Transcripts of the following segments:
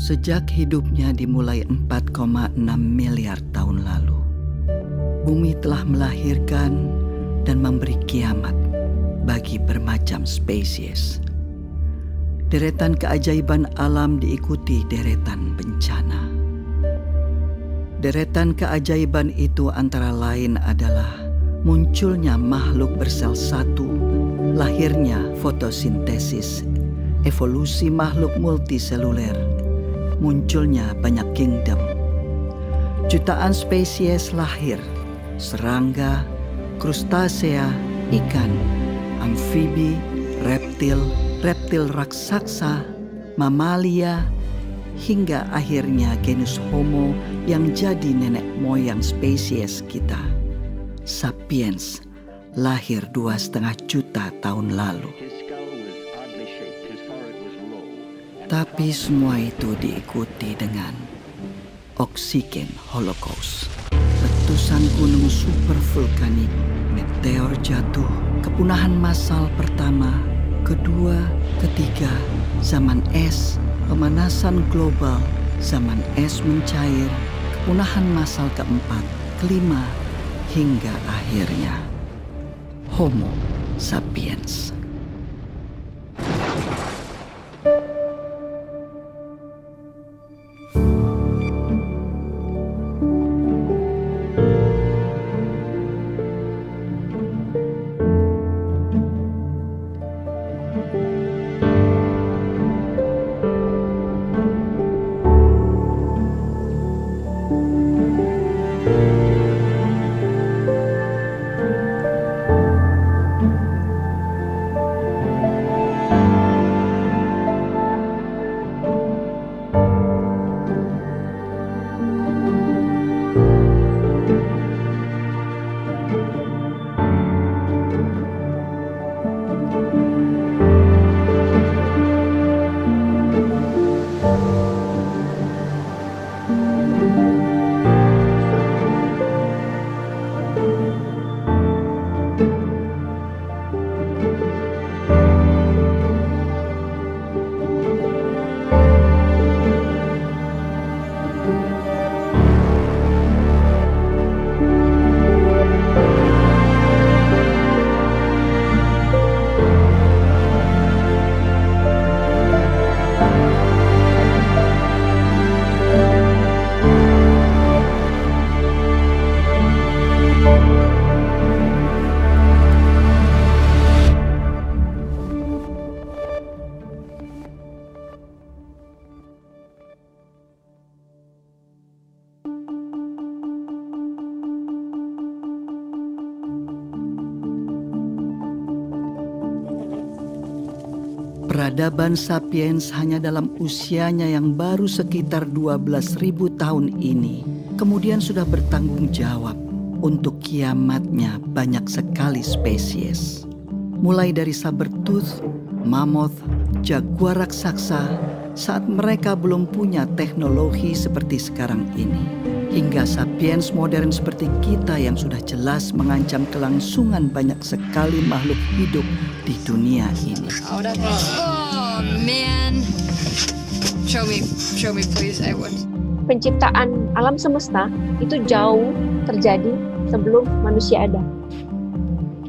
Sejak hidupnya dimulai 4,6 miliar tahun lalu, bumi telah melahirkan dan memberi kiamat bagi bermacam spesies. Deretan keajaiban alam diikuti deretan bencana. Deretan keajaiban itu antara lain adalah munculnya makhluk bersel satu, lahirnya fotosintesis, evolusi makhluk multiseluler, munculnya banyak kingdom. Jutaan spesies lahir, serangga, krustasea, ikan, amfibi, reptil, reptil raksasa, mamalia, hingga akhirnya genus Homo yang jadi nenek moyang spesies kita. Sapiens lahir 2,5 juta tahun lalu. Tapi semua itu diikuti dengan oksigen holocaust, letusan gunung supervulkanik, meteor jatuh, kepunahan massal pertama, kedua, ketiga, zaman es, pemanasan global, zaman es mencair, kepunahan massal keempat, kelima, hingga akhirnya Homo sapiens. Peradaban sapiens hanya dalam usianya yang baru sekitar 12.000 tahun ini kemudian sudah bertanggung jawab untuk kiamatnya banyak sekali spesies. Mulai dari sabertooth, mammoth, jaguar raksasa saat mereka belum punya teknologi seperti sekarang ini, hingga sapiens modern seperti kita yang sudah jelas mengancam kelangsungan banyak sekali makhluk hidup di dunia ini. Oh man, show me please, I want. Penciptaan alam semesta itu jauh terjadi sebelum manusia ada,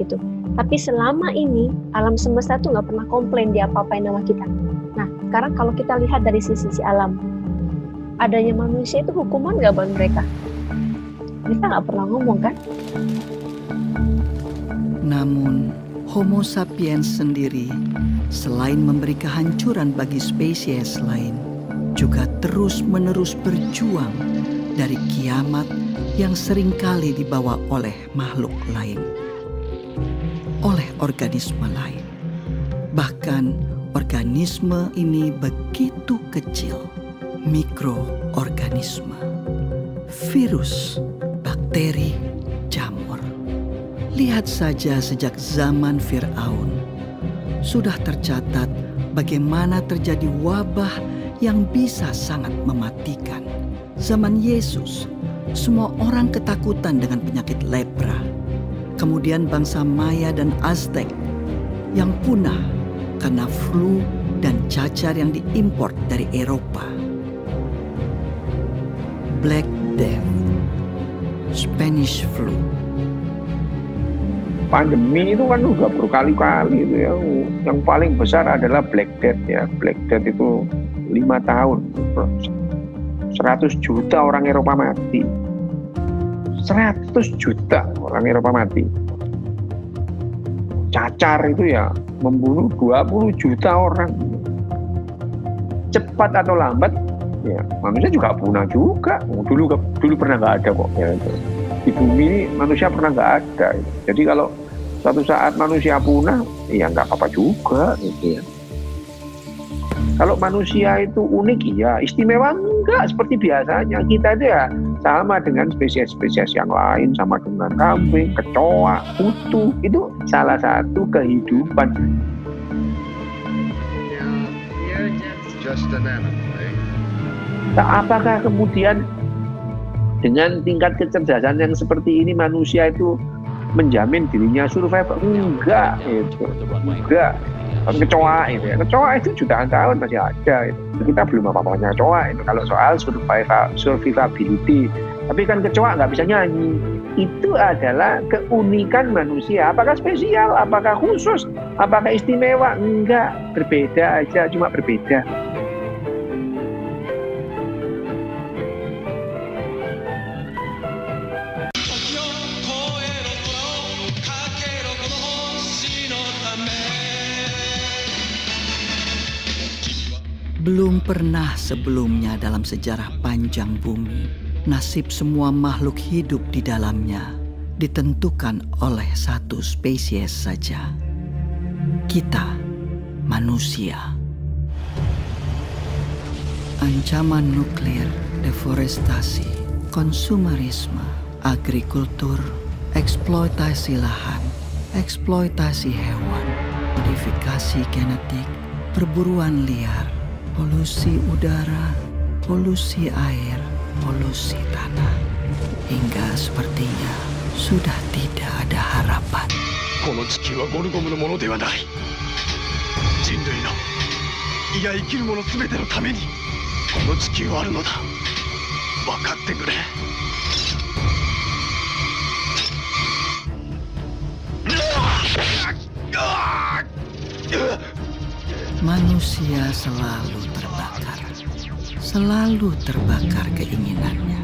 gitu. Tapi selama ini alam semesta tuh nggak pernah komplain dia apa-apain sama kita. Nah, sekarang kalau kita lihat dari sisi alam, adanya manusia itu hukuman nggak buat mereka? Kita nggak pernah ngomong kan? Namun, Homo sapiens sendiri, selain memberi kehancuran bagi spesies lain, juga terus-menerus berjuang dari kiamat yang seringkali dibawa oleh makhluk lain, oleh organisme lain. Bahkan, organisme ini begitu kecil, mikroorganisme, virus, bakteri, jamur. Lihat saja sejak zaman Fir'aun, sudah tercatat bagaimana terjadi wabah yang bisa sangat mematikan. Zaman Yesus, semua orang ketakutan dengan penyakit lepra. Kemudian bangsa Maya dan Aztec yang punah karena flu dan cacar yang diimpor dari Eropa. Black Death, Spanish Flu. Pandemi itu kan udah berkali-kali itu ya. Yang paling besar adalah Black Death ya. Black Death itu 5 tahun. 100 juta orang Eropa mati. 100 juta orang Eropa mati. Cacar itu ya membunuh 20 juta orang. Cepat atau lambat ya manusia juga punah juga. Dulu pernah nggak ada kok ya. Di bumi ini manusia pernah nggak ada. Jadi kalau suatu saat manusia punah, ya nggak apa-apa juga gitu ya. Kalau manusia itu unik, ya istimewa enggak seperti biasanya. Kita itu ya sama dengan spesies-spesies yang lain, sama dengan kambing, kecoa, kutu. Itu salah satu kehidupan. Just an animal, eh? Apakah kemudian dengan tingkat kecerdasan yang seperti ini manusia itu menjamin dirinya survive? Enggak, itu enggak. Kecoa itu ya, kecoa itu jutaan tahun masih ada. Itu. Kita belum apa-apanya kecoa itu kalau soal survivability. Tapi kan kecoa nggak bisa nyanyi. Itu adalah keunikan manusia. Apakah spesial? Apakah khusus? Apakah istimewa? Enggak, berbeda aja, cuma berbeda. Belum pernah sebelumnya dalam sejarah panjang bumi, nasib semua makhluk hidup di dalamnya ditentukan oleh satu spesies saja. Kita, manusia. Ancaman nuklir, deforestasi, konsumerisme, agrikultur, eksploitasi lahan, eksploitasi hewan, modifikasi genetik, perburuan liar, polusi udara, polusi air, polusi tanah. Hingga sepertinya sudah tidak ada harapan. この地球はゴルゴムのものではない。人類の、いや生きる者すべてのためにこの地球はあるのだ。分かってくれ。Manusia selalu terbakar keinginannya,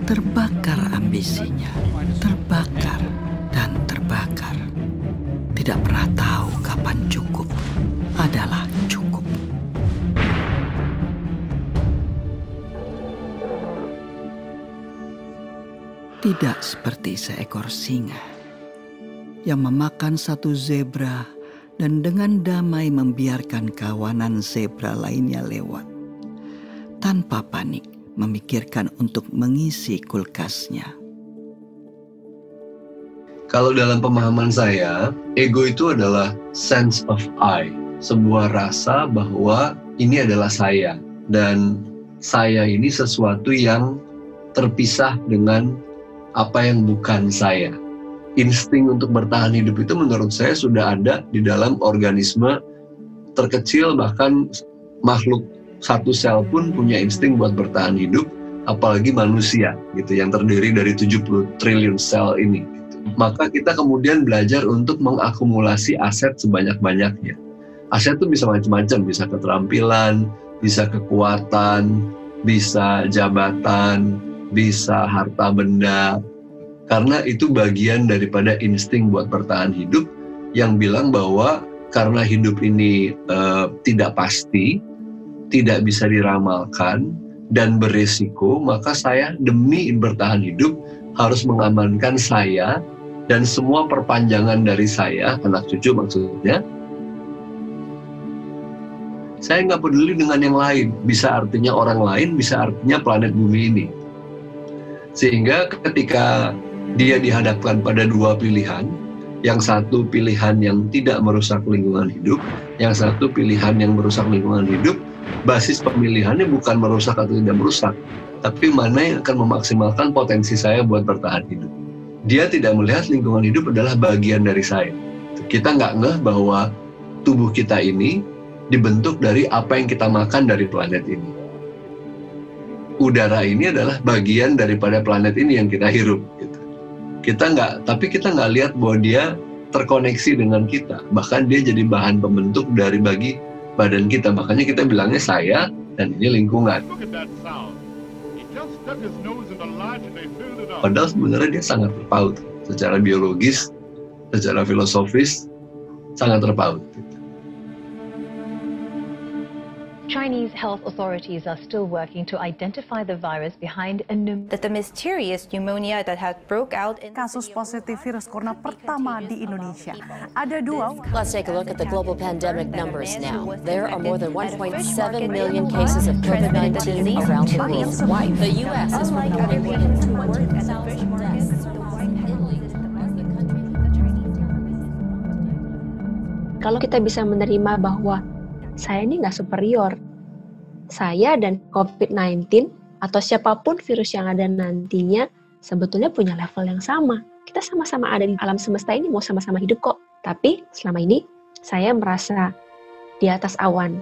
terbakar ambisinya, terbakar dan terbakar. Tidak pernah tahu kapan cukup adalah cukup. Tidak seperti seekor singa yang memakan satu zebra dan dengan damai membiarkan kawanan zebra lainnya lewat, tanpa panik memikirkan untuk mengisi kulkasnya. Kalau dalam pemahaman saya, ego itu adalah sense of I, sebuah rasa bahwa ini adalah saya, dan saya ini sesuatu yang terpisah dengan apa yang bukan saya. Insting untuk bertahan hidup itu menurut saya sudah ada di dalam organisme terkecil, bahkan makhluk satu sel pun punya insting buat bertahan hidup, apalagi manusia gitu yang terdiri dari 70 triliun sel ini gitu. Maka kita kemudian belajar untuk mengakumulasi aset sebanyak-banyaknya. Aset itu bisa macam-macam, bisa keterampilan, bisa kekuatan, bisa jabatan, bisa harta benda. Karena itu bagian daripada insting buat bertahan hidup yang bilang bahwa karena hidup ini tidak pasti, tidak bisa diramalkan, dan beresiko, maka saya demi bertahan hidup harus mengamankan saya dan semua perpanjangan dari saya, anak cucu maksudnya. Saya nggak peduli dengan yang lain, bisa artinya orang lain, bisa artinya planet bumi ini. Sehingga ketika dia dihadapkan pada dua pilihan, yang satu pilihan yang tidak merusak lingkungan hidup, yang satu pilihan yang merusak lingkungan hidup, basis pemilihannya bukan merusak atau tidak merusak, tapi mana yang akan memaksimalkan potensi saya buat bertahan hidup. Dia tidak melihat lingkungan hidup adalah bagian dari saya. Kita nggak ngeh bahwa tubuh kita ini dibentuk dari apa yang kita makan dari planet ini. udara ini adalah bagian daripada planet ini yang kita hirup. Gitu. Tapi kita nggak lihat bahwa dia terkoneksi dengan kita. Bahkan dia jadi bahan pembentuk dari bagi badan kita. Makanya kita bilangnya saya dan ini lingkungan. Padahal sebenarnya dia sangat terpaut. Secara biologis, secara filosofis, sangat terpaut. Chinese health authorities are still working to identify the virus behind the mysterious pneumonia that had broke out in kasus positif virus corona pertama di Indonesia. Ada 2. Let's take a look at the global pandemic numbers now. There are more than 1.7 million cases of COVID-19 around the world. The U.S. is reporting more than 200,000 deaths. Kalau kita bisa menerima bahwa saya ini nggak superior, saya dan COVID-19 atau siapapun virus yang ada nantinya sebetulnya punya level yang sama. Kita sama-sama ada di alam semesta ini, mau sama-sama hidup kok. Tapi selama ini saya merasa di atas awan.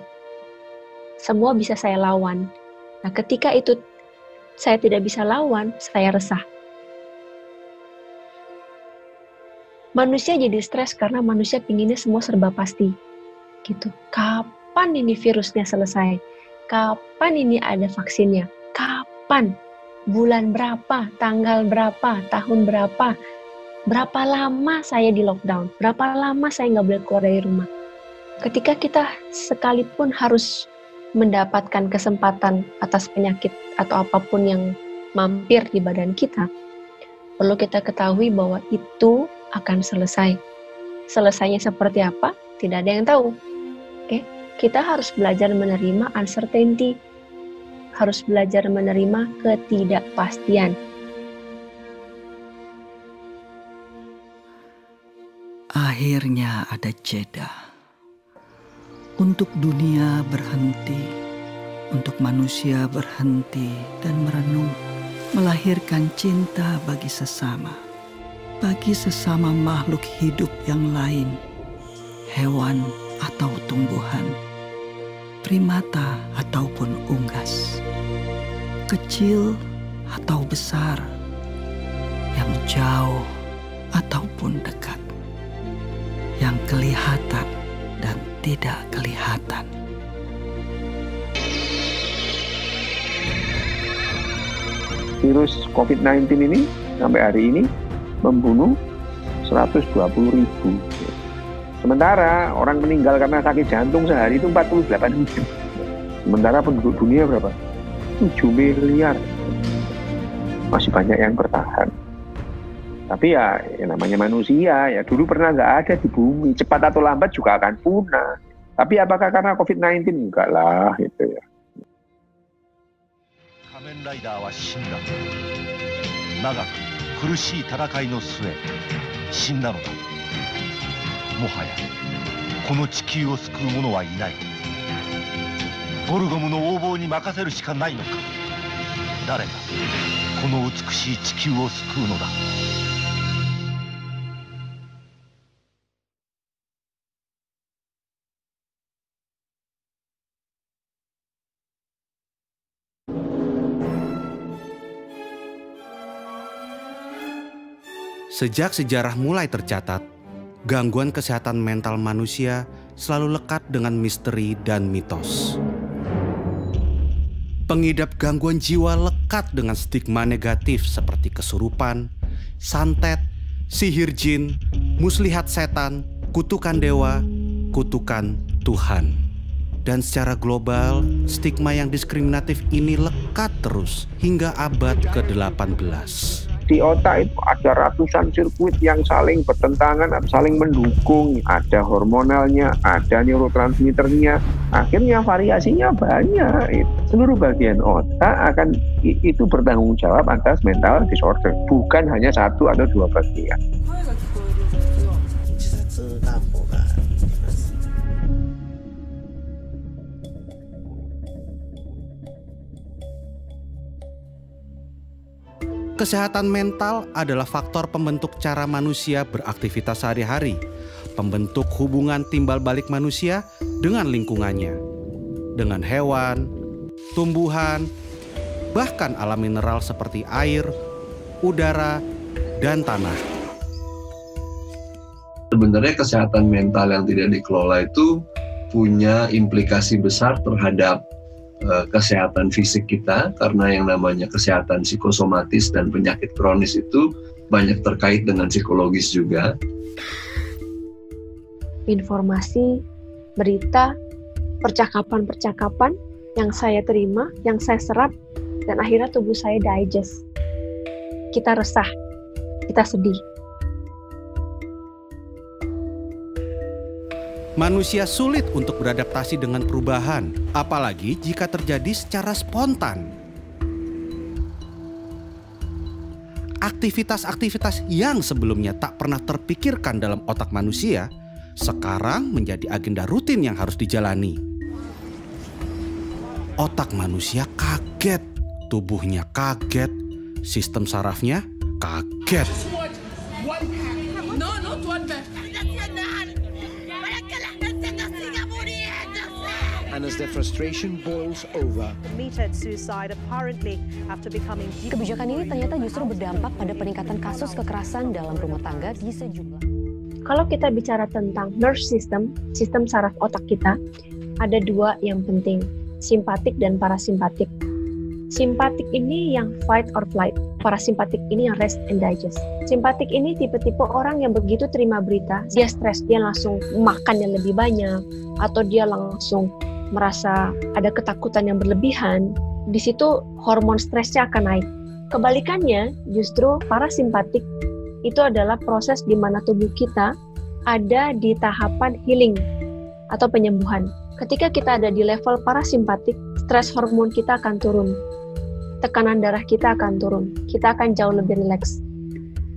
Semua bisa saya lawan. Nah, ketika itu saya tidak bisa lawan, saya resah. Manusia jadi stres karena manusia pinginnya semua serba pasti. Gitu. Kapan ini virusnya selesai? Kapan ini ada vaksinnya? Kapan? Bulan berapa? Tanggal berapa? Tahun berapa? Berapa lama saya di lockdown? Berapa lama saya nggak boleh keluar dari rumah? Ketika kita sekalipun harus mendapatkan kesempatan atas penyakit atau apapun yang mampir di badan kita, perlu kita ketahui bahwa itu akan selesai. Selesainya seperti apa? Tidak ada yang tahu. Oke, kita harus belajar menerima uncertainty, harus belajar menerima ketidakpastian. Akhirnya ada jeda. Untuk dunia berhenti, untuk manusia berhenti dan merenung, melahirkan cinta bagi sesama makhluk hidup yang lain, hewan atau tumbuhan, primata ataupun unggas, kecil atau besar, yang jauh ataupun dekat, yang kelihatan dan tidak kelihatan. Virus COVID-19 ini sampai hari ini membunuh 120.000. Sementara orang meninggal karena sakit jantung sehari itu 48.000. Sementara penduduk dunia berapa? 7 miliar. Masih banyak yang bertahan. Tapi ya namanya manusia, ya dulu pernah nggak ada di bumi. Cepat atau lambat juga akan punah. Tapi apakah karena COVID-19? Enggak lah, gitu ya. Kamen Rider wa shinda. Nagaku kurushii tarakai no sue shinda no da. もはやこの地球を救う者はいない。ボルゴムの横暴に任せるしかないのか。誰がこの美しい地球を救うのだ。Sejak sejarah mulai tercatat, gangguan kesehatan mental manusia selalu lekat dengan misteri dan mitos. Pengidap gangguan jiwa lekat dengan stigma negatif seperti kesurupan, santet, sihir jin, muslihat setan, kutukan dewa, kutukan Tuhan. Dan secara global, stigma yang diskriminatif ini lekat terus hingga abad ke-18. Di otak itu ada ratusan sirkuit yang saling bertentangan, saling mendukung. Ada hormonalnya, ada neurotransmitternya. Akhirnya variasinya banyak. Seluruh bagian otak akan itu bertanggung jawab atas mental disorder. Bukan hanya satu atau dua bagian. Kesehatan mental adalah faktor pembentuk cara manusia beraktivitas sehari-hari, pembentuk hubungan timbal balik manusia dengan lingkungannya, dengan hewan, tumbuhan, bahkan alam mineral seperti air, udara, dan tanah. Sebenarnya kesehatan mental yang tidak dikelola itu punya implikasi besar terhadap kesehatan fisik kita, karena yang namanya kesehatan psikosomatis dan penyakit kronis itu banyak terkait dengan psikologis juga. Informasi, berita, percakapan-percakapan yang saya terima, yang saya serap, dan akhirnya tubuh saya digest. Kita resah, kita sedih. Manusia sulit untuk beradaptasi dengan perubahan, apalagi jika terjadi secara spontan. Aktivitas-aktivitas yang sebelumnya tak pernah terpikirkan dalam otak manusia, sekarang menjadi agenda rutin yang harus dijalani. Otak manusia kaget, tubuhnya kaget, sistem sarafnya kaget. And as their frustration boils over, Committed suicide apparently after becoming. Kebijakan ini ternyata justru berdampak pada peningkatan kasus kekerasan dalam rumah tangga di sejumlah. Kalau kita bicara tentang nerve system, sistem saraf otak kita, ada dua yang penting, simpatik dan parasimpatik. Simpatik ini yang fight or flight, parasimpatik ini yang rest and digest. Simpatik ini tipe-tipe orang yang begitu terima berita, dia stres, dia langsung makan yang lebih banyak, atau dia langsung merasa ada ketakutan yang berlebihan. Di situ hormon stresnya akan naik. Kebalikannya, justru parasimpatik itu adalah proses di mana tubuh kita ada di tahapan healing atau penyembuhan. Ketika kita ada di level parasimpatik, stres hormon kita akan turun. Tekanan darah kita akan turun. Kita akan jauh lebih rileks.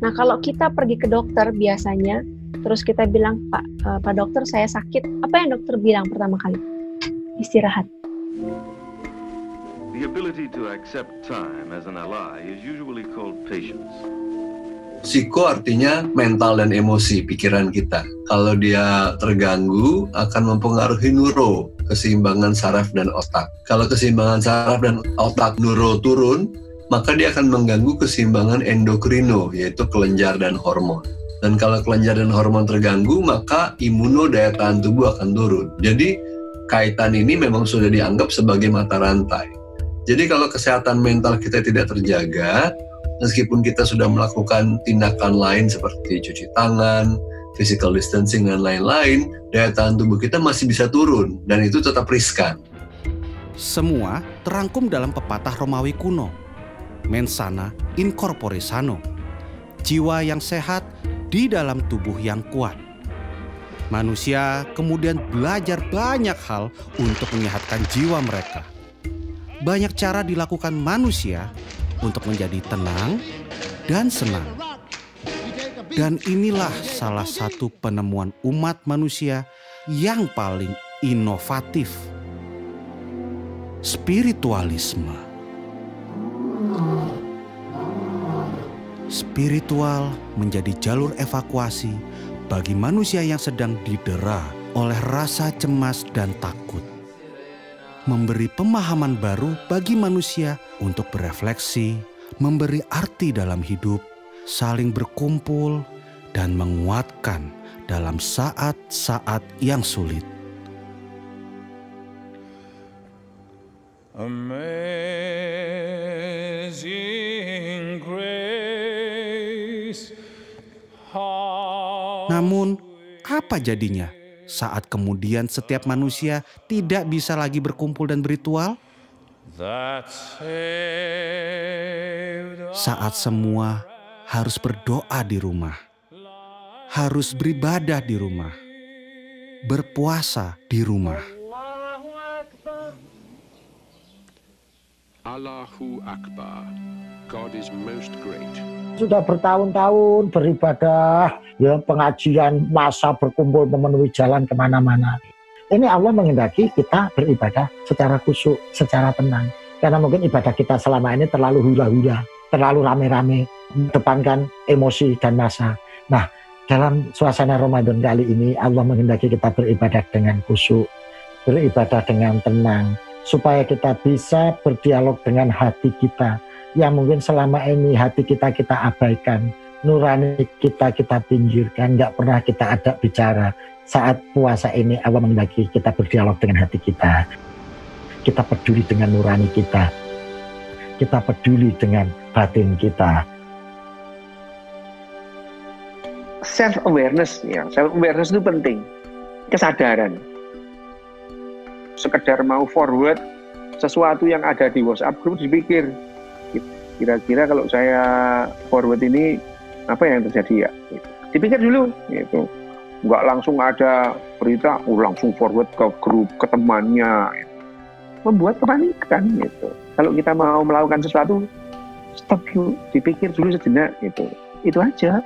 Nah, kalau kita pergi ke dokter biasanya, terus kita bilang, Pak dokter saya sakit. Apa yang dokter bilang pertama kali? Istirahat. The ability to accept time as an ally is usually called patience. Psiko artinya mental dan emosi pikiran kita. Kalau dia terganggu akan mempengaruhi neuro, keseimbangan saraf dan otak. Kalau keseimbangan saraf dan otak neuro turun, maka dia akan mengganggu keseimbangan endokrino, yaitu kelenjar dan hormon. Dan kalau kelenjar dan hormon terganggu, maka imuno, daya tahan tubuh akan turun. Jadi kaitan ini memang sudah dianggap sebagai mata rantai. Jadi kalau kesehatan mental kita tidak terjaga, meskipun kita sudah melakukan tindakan lain seperti cuci tangan, physical distancing, dan lain-lain, daya tahan tubuh kita masih bisa turun, dan itu tetap riskan. Semua terangkum dalam pepatah Romawi kuno, mens sana in corpore sano, jiwa yang sehat di dalam tubuh yang kuat. Manusia kemudian belajar banyak hal untuk menyehatkan jiwa mereka. Banyak cara dilakukan manusia untuk menjadi tenang dan senang. Dan inilah salah satu penemuan umat manusia yang paling inovatif. Spiritualisme. Spiritual menjadi jalur evakuasi bagi manusia yang sedang didera oleh rasa cemas dan takut. Memberi pemahaman baru bagi manusia untuk berefleksi, memberi arti dalam hidup, saling berkumpul, dan menguatkan dalam saat-saat yang sulit. Amazing grace. Namun, apa jadinya saat kemudian setiap manusia tidak bisa lagi berkumpul dan berritual? Saat semua harus berdoa di rumah, harus beribadah di rumah, berpuasa di rumah. Allahu Akbar. God is most great. Sudah bertahun-tahun beribadah, ya pengajian, masa berkumpul memenuhi jalan kemana-mana. Ini Allah menghendaki kita beribadah secara khusyuk, secara tenang. Karena mungkin ibadah kita selama ini terlalu hura-hura, terlalu rame-rame, mengedepankan emosi dan massa. Nah, dalam suasana Ramadan kali ini Allah menghendaki kita beribadah dengan khusyuk, beribadah dengan tenang, supaya kita bisa berdialog dengan hati kita yang mungkin selama ini hati kita abaikan, nurani kita pinggirkan, nggak pernah kita ajak bicara. Saat puasa ini Allah menghendaki kita berdialog dengan hati kita peduli dengan nurani kita peduli dengan batin kita. Self awareness itu penting, kesadaran. Sekedar mau forward sesuatu yang ada di WhatsApp group, dipikir kira-kira kalau saya forward ini apa yang terjadi ya, dipikir dulu gitu. Nggak langsung ada berita langsung forward ke grup, ke temannya, membuat kepanikan gitu. Kalau kita mau melakukan sesuatu, stop dulu, dipikir dulu sejenak gitu. Itu aja.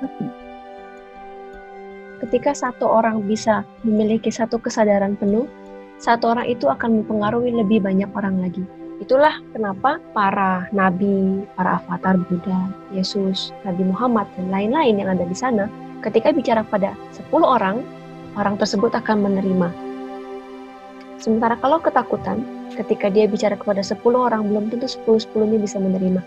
Ketika satu orang bisa memiliki satu kesadaran penuh, satu orang itu akan mempengaruhi lebih banyak orang lagi. Itulah kenapa para nabi, para avatar Buddha, Yesus, Nabi Muhammad, dan lain-lain yang ada di sana, ketika bicara pada 10 orang, orang tersebut akan menerima. Sementara kalau ketakutan, ketika dia bicara kepada 10 orang, belum tentu 10-10-nya bisa menerima.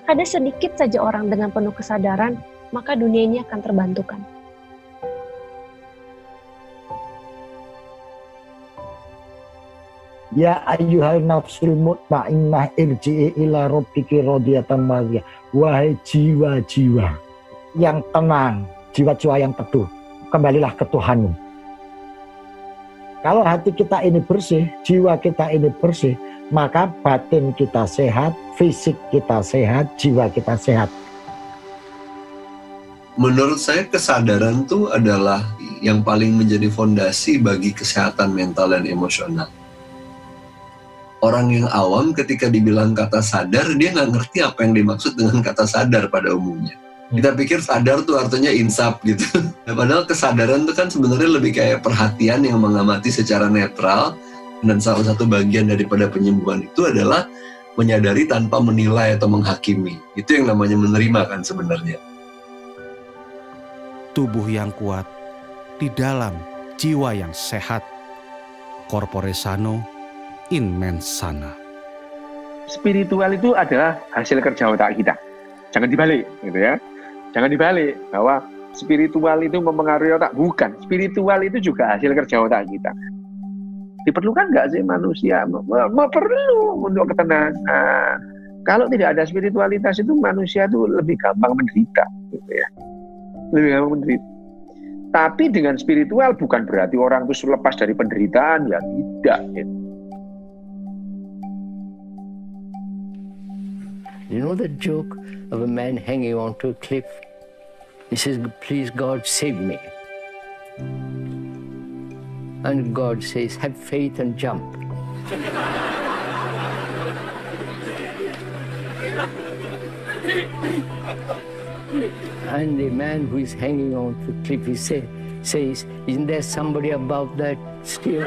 Ada sedikit saja orang dengan penuh kesadaran, maka dunia ini akan terbantukan. Ya ayyuhal nafsul mutmainnah irji'i ila rabbiki radiyatan mardiyah. Wahai jiwa-jiwa yang tenang, jiwa-jiwa yang teduh, kembalilah ke Tuhanmu. Kalau hati kita ini bersih, jiwa kita ini bersih, maka batin kita sehat, fisik kita sehat, jiwa kita sehat. Menurut saya kesadaran itu adalah yang paling menjadi fondasi bagi kesehatan mental dan emosional. Orang yang awam ketika dibilang kata sadar, dia nggak ngerti apa yang dimaksud dengan kata sadar pada umumnya. Kita pikir sadar tuh artinya insaf gitu. Nah, padahal kesadaran itu kan sebenarnya lebih kayak perhatian yang mengamati secara netral, dan salah satu bagian daripada penyembuhan itu adalah menyadari tanpa menilai atau menghakimi. Itu yang namanya menerima kan sebenarnya. Tubuh yang kuat di dalam jiwa yang sehat. Corpore sano in mens sana. Spiritual itu adalah hasil kerja otak kita. Jangan dibalik gitu ya. Jangan dibalik bahwa spiritual itu mempengaruhi otak. Bukan, spiritual itu juga hasil kerja otak kita. Diperlukan nggak sih manusia? Perlu untuk ketenangan. Kalau tidak ada spiritualitas itu manusia itu lebih gampang menderita, gitu ya. Lebih gampang menderita. Tapi dengan spiritual bukan berarti orang itu lepas dari penderitaan, ya tidak. Gitu. You know the joke of a man hanging onto a cliff? He says, "Please God, save me." And God says, "Have faith and jump." And the man who is hanging onto the cliff, he says, "Isn't there somebody above that still?"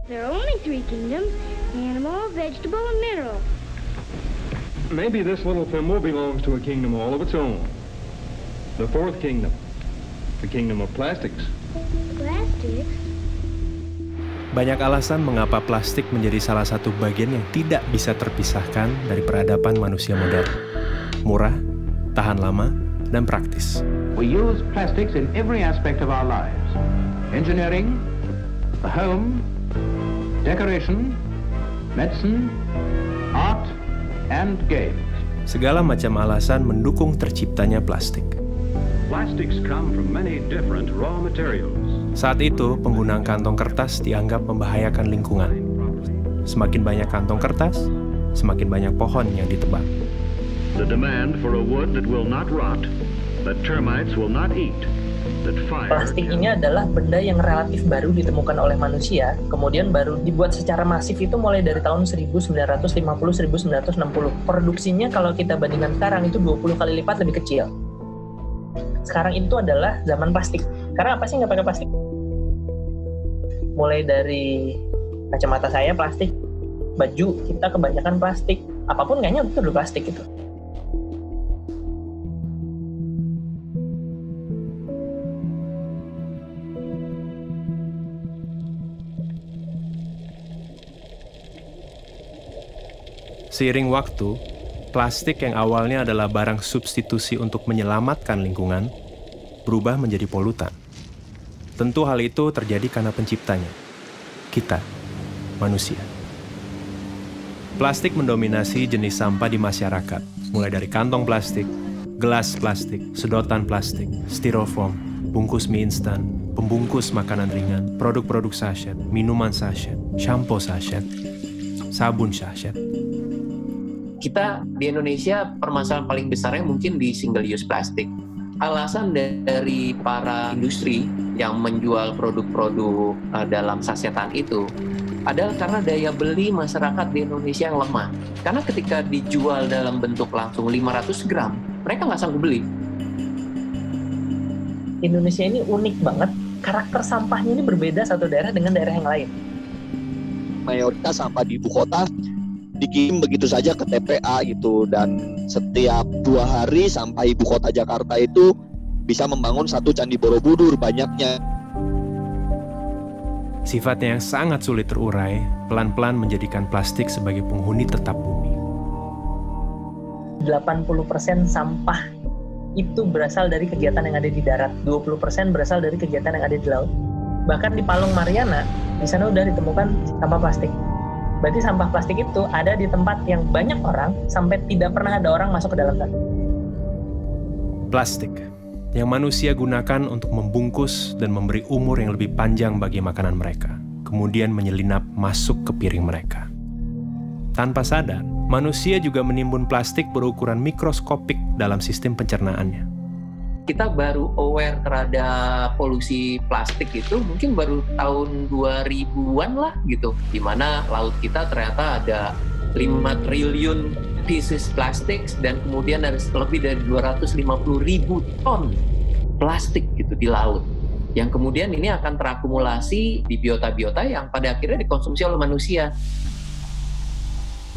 There are only three kingdoms: animal, vegetable, and mineral. Maybe this little thimble belongs to a kingdom all of its own. The fourth kingdom. The kingdom of plastics. Plastics? Banyak alasan mengapa plastik menjadi salah satu bagian yang tidak bisa terpisahkan dari peradaban manusia modern. Murah, tahan lama, dan praktis. We use plastics in every aspect of our lives. Engineering, the home, decoration, medicine, art, and games. Segala macam alasan mendukung terciptanya plastik. Plastics come from many different raw materials. Saat itu, penggunaan kantong kertas dianggap membahayakan lingkungan. Semakin banyak kantong kertas, semakin banyak pohon yang ditebang. The demand for a wood that will not rot, that termites will not eat. Plastik ini adalah benda yang relatif baru ditemukan oleh manusia, kemudian baru dibuat secara masif itu mulai dari tahun 1950-1960. Produksinya kalau kita bandingkan sekarang itu 20 kali lipat lebih kecil. Sekarang itu adalah zaman plastik. Karena apa sih nggak pakai plastik? mulai dari kacamata saya plastik, baju kita kebanyakan plastik, apapun kayaknya itu udah plastik gitu. Seiring waktu, plastik yang awalnya adalah barang substitusi untuk menyelamatkan lingkungan, berubah menjadi polutan. Tentu hal itu terjadi karena penciptanya, kita, manusia. Plastik mendominasi jenis sampah di masyarakat, mulai dari kantong plastik, gelas plastik, sedotan plastik, styrofoam, bungkus mie instan, pembungkus makanan ringan, produk-produk sachet, minuman sachet, shampoo sachet, sabun sachet. Kita di Indonesia permasalahan paling besarnya mungkin di single use plastik. Alasan dari para industri yang menjual produk-produk dalam sasetan itu adalah karena daya beli masyarakat di Indonesia yang lemah. Karena ketika dijual dalam bentuk langsung 500 gram, mereka nggak sanggup beli. Indonesia ini unik banget, karakter sampahnya ini berbeda satu daerah dengan daerah yang lain. Mayoritas sampah di ibu kota dikirim begitu saja ke TPA gitu, dan setiap 2 hari sampah ibu kota Jakarta itu bisa membangun 1 Candi Borobudur banyaknya. Sifatnya yang sangat sulit terurai, pelan-pelan menjadikan plastik sebagai penghuni tetap bumi. 80% sampah itu berasal dari kegiatan yang ada di darat, 20% berasal dari kegiatan yang ada di laut. Bahkan di Palung Mariana, di sana udah ditemukan sampah plastik. Berarti sampah plastik itu ada di tempat yang banyak orang sampai tidak pernah ada orang masuk ke dalam sana. Plastik yang manusia gunakan untuk membungkus dan memberi umur yang lebih panjang bagi makanan mereka, kemudian menyelinap masuk ke piring mereka. Tanpa sadar, manusia juga menimbun plastik berukuran mikroskopik dalam sistem pencernaannya. Kita baru aware terhadap polusi plastik itu mungkin baru tahun 2000-an lah gitu, di mana laut kita ternyata ada 5 triliun pieces plastik dan kemudian ada lebih dari 250.000 ton plastik gitu di laut, yang kemudian ini akan terakumulasi di biota-biota yang pada akhirnya dikonsumsi oleh manusia.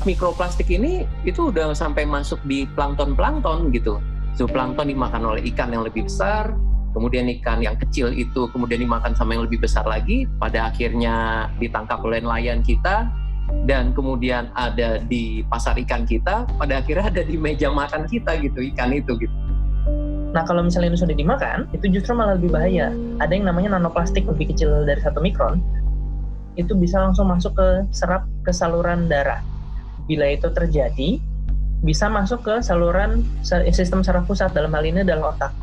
Mikroplastik ini itu udah sampai masuk di plankton-plankton gitu. Zooplankton dimakan oleh ikan yang lebih besar, kemudian ikan yang kecil itu kemudian dimakan sama yang lebih besar lagi, pada akhirnya ditangkap oleh nelayan kita, dan kemudian ada di pasar ikan kita, pada akhirnya ada di meja makan kita gitu, ikan itu gitu. Nah kalau misalnya itu sudah dimakan, itu justru malah lebih bahaya. Ada yang namanya nanoplastik lebih kecil dari 1 mikron, itu bisa langsung masuk ke serap ke saluran darah. Bila itu terjadi, bisa masuk ke saluran sistem saraf pusat, dalam hal ini adalah otak.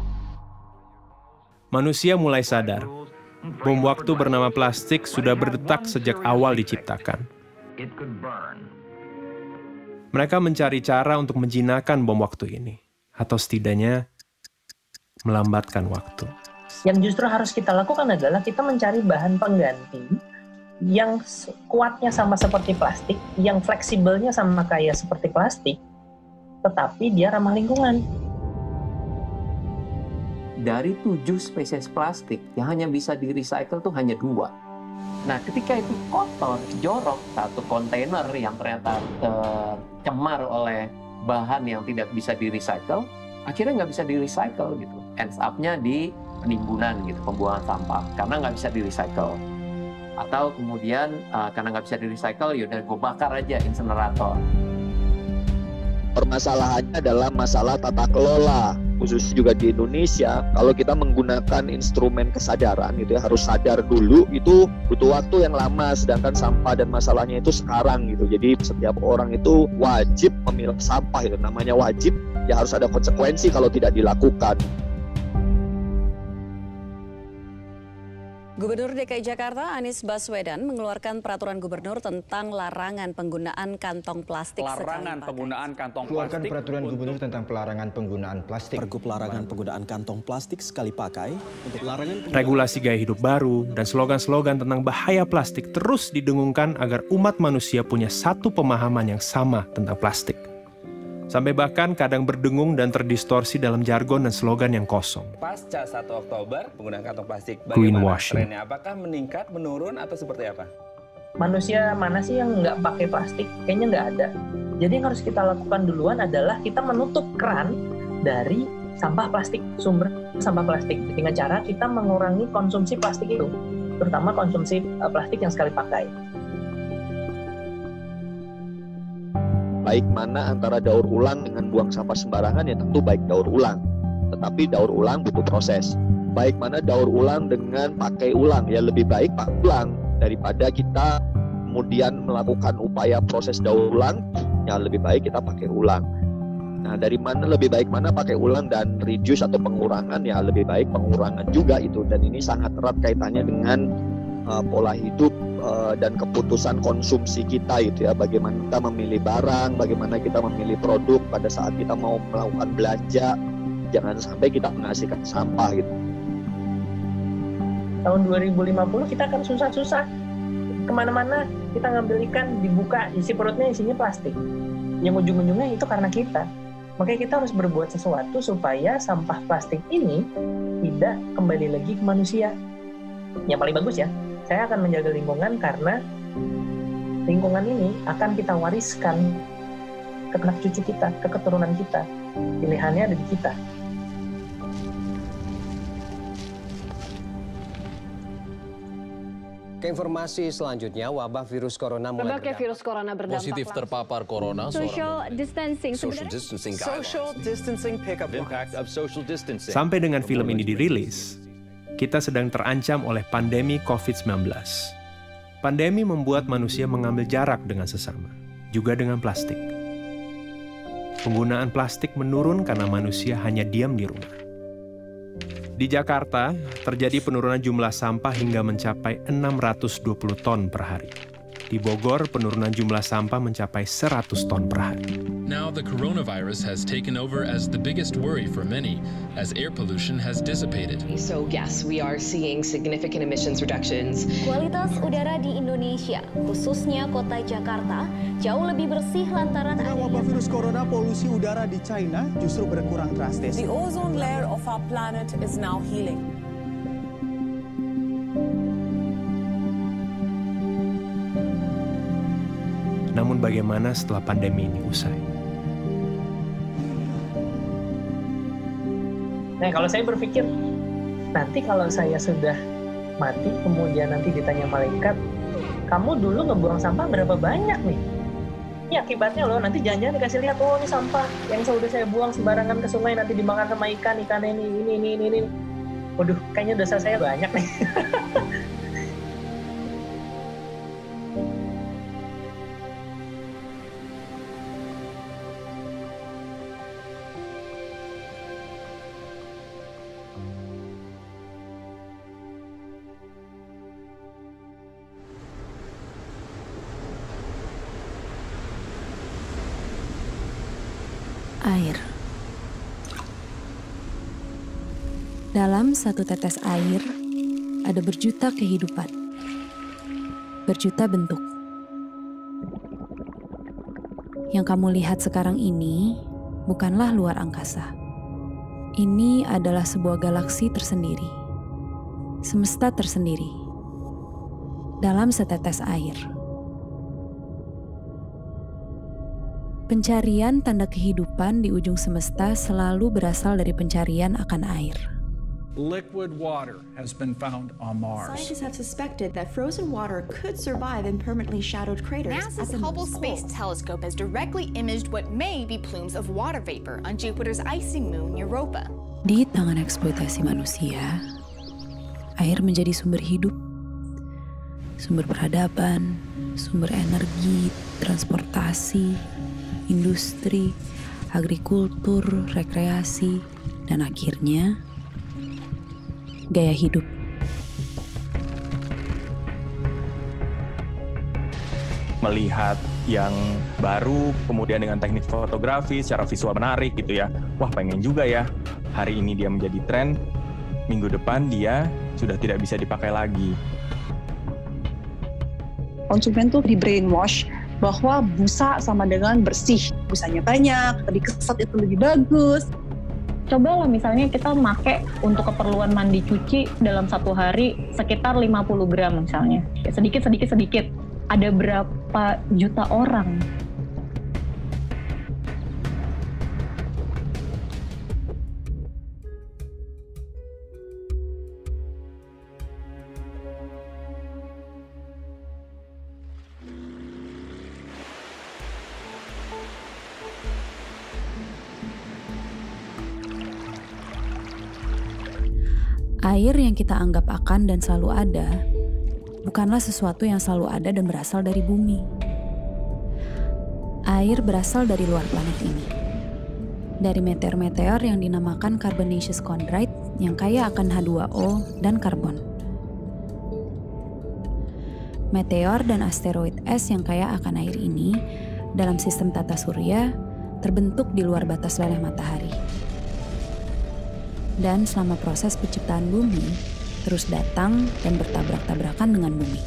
Manusia mulai sadar, bom waktu bernama plastik sudah berdetak sejak awal diciptakan. Mereka mencari cara untuk menjinakkan bom waktu ini, atau setidaknya melambatkan waktu. Yang justru harus kita lakukan adalah kita mencari bahan pengganti yang kuatnya sama seperti plastik, yang fleksibelnya sama kayak seperti plastik, tetapi dia ramah lingkungan. Dari 7 spesies plastik yang hanya bisa di-recycle tuh hanya 2. Nah, ketika itu kotor, jorok, 1 kontainer yang ternyata tercemar oleh bahan yang tidak bisa di-recycle, akhirnya nggak bisa di-recycle gitu. Ends up-nya di penimbunan gitu, pembuangan sampah, karena nggak bisa di-recycle. Atau kemudian karena nggak bisa di-recycle, yaudah gue bakar aja insenerator. Permasalahannya adalah masalah tata kelola, khususnya juga di Indonesia. Kalau kita menggunakan instrumen kesadaran gitu ya, harus sadar dulu, itu butuh waktu yang lama, sedangkan sampah dan masalahnya itu sekarang gitu. Jadi setiap orang itu wajib memilah sampah, itu namanya wajib, ya harus ada konsekuensi kalau tidak dilakukan. Gubernur DKI Jakarta Anies Baswedan mengeluarkan peraturan gubernur tentang larangan penggunaan kantong plastik Larangan penggunaan kantong Keluarkan plastik. peraturan gubernur tentang pelarangan penggunaan plastik. Pergub larangan penggunaan kantong plastik sekali pakai untuk larangan Regulasi gaya hidup baru dan slogan-slogan tentang bahaya plastik terus didengungkan agar umat manusia punya satu pemahaman yang sama tentang plastik. Sampai bahkan kadang berdengung dan terdistorsi dalam jargon dan slogan yang kosong. Pasca 1 Oktober penggunaan kantong plastik, Greenwashing. trennya? Apakah meningkat, menurun, atau seperti apa? Manusia mana sih yang nggak pakai plastik? Kayaknya nggak ada. Jadi yang harus kita lakukan duluan adalah kita menutup keran dari sampah plastik, sumber sampah plastik, dengan cara kita mengurangi konsumsi plastik itu, terutama konsumsi plastik yang sekali pakai. Baik mana antara daur ulang dengan buang sampah sembarangan, ya tentu baik daur ulang. Tetapi daur ulang butuh proses. Baik mana daur ulang dengan pakai ulang, ya lebih baik pakai ulang daripada kita kemudian melakukan upaya proses daur ulang, ya lebih baik kita pakai ulang. Nah, dari mana lebih baik mana pakai ulang dan reduce atau pengurangan, ya lebih baik pengurangan juga itu. Dan ini sangat erat kaitannya dengan pola hidup dan keputusan konsumsi kita itu ya, bagaimana kita memilih barang, bagaimana kita memilih produk pada saat kita mau melakukan belanja, jangan sampai kita menghasilkan sampah gitu. Tahun 2050 kita akan susah-susah kemana-mana, kita ngambil ikan, dibuka isi perutnya isinya plastik, yang ujung-ujungnya itu karena kita. Makanya kita harus berbuat sesuatu supaya sampah plastik ini tidak kembali lagi ke manusia. Yang paling bagus ya, saya akan menjaga lingkungan karena lingkungan ini akan kita wariskan ke anak cucu kita, ke keturunan kita. Pilihannya ada di kita. Ke informasi selanjutnya, wabah virus corona mulai berbagai virus corona berdampak positif terpapar corona. Social distancing. Social distancing pickup impact of social distancing. Sampai dengan film ini dirilis, kita sedang terancam oleh pandemi COVID-19. Pandemi membuat manusia mengambil jarak dengan sesama, juga dengan plastik. Penggunaan plastik menurun karena manusia hanya diam di rumah. Di Jakarta, terjadi penurunan jumlah sampah hingga mencapai 620 ton per hari. Di Bogor, penurunan jumlah sampah mencapai 100 ton per hari. Now the coronavirus has taken over as the biggest worry for many, as air pollution has dissipated. So yes, we are seeing significant emissions reductions. Kualitas udara di Indonesia, khususnya kota Jakarta, jauh lebih bersih lantaran wabah virus corona, polusi udara di China justru berkurang drastis. The ozone layer of our planet is now healing. Namun bagaimana setelah pandemi ini usai? Nah, kalau saya berpikir, nanti kalau saya sudah mati, kemudian nanti ditanya malaikat, kamu dulu ngebuang sampah berapa banyak nih? Ini akibatnya loh, nanti jangan-jangan dikasih lihat, oh ini sampah yang sudah saya buang sembarangan ke sungai, nanti dimakan sama ikan ini. Waduh, kayaknya dosa saya banyak nih. Air. Dalam satu tetes air, ada berjuta kehidupan, berjuta bentuk. Yang kamu lihat sekarang ini bukanlah luar angkasa. Ini adalah sebuah galaksi tersendiri, semesta tersendiri, dalam setetes air. Pencarian tanda kehidupan di ujung semesta selalu berasal dari pencarian akan air. Liquid water has been found on Mars. Scientists have suspected that frozen water could survive in permanently shadowed craters. NASA's Hubble Space Telescope has directly imaged what may be plumes of water vapor on Jupiter's icy moon Europa. Di tangan eksploitasi manusia, air menjadi sumber hidup, sumber peradaban, sumber energi, transportasi, industri, agrikultur, rekreasi, dan akhirnya gaya hidup. Melihat yang baru, kemudian dengan teknik fotografi secara visual menarik gitu ya. Wah, pengen juga ya. Hari ini dia menjadi tren, minggu depan dia sudah tidak bisa dipakai lagi. Konsumen tuh di brainwash bahwa busa sama dengan bersih. Busanya banyak, lebih kesat itu lebih bagus. Coba lah misalnya kita make untuk keperluan mandi cuci dalam satu hari sekitar 50 gram misalnya. Sedikit. Ada berapa juta orang? Air yang kita anggap akan dan selalu ada, bukanlah sesuatu yang selalu ada dan berasal dari bumi. Air berasal dari luar planet ini. Dari meteor-meteor yang dinamakan carbonaceous chondrite yang kaya akan H2O dan karbon. Meteor dan asteroid es yang kaya akan air ini dalam sistem tata surya terbentuk di luar batas leleh matahari. Dan selama proses penciptaan bumi, terus datang dan bertabrak-tabrakan dengan bumi.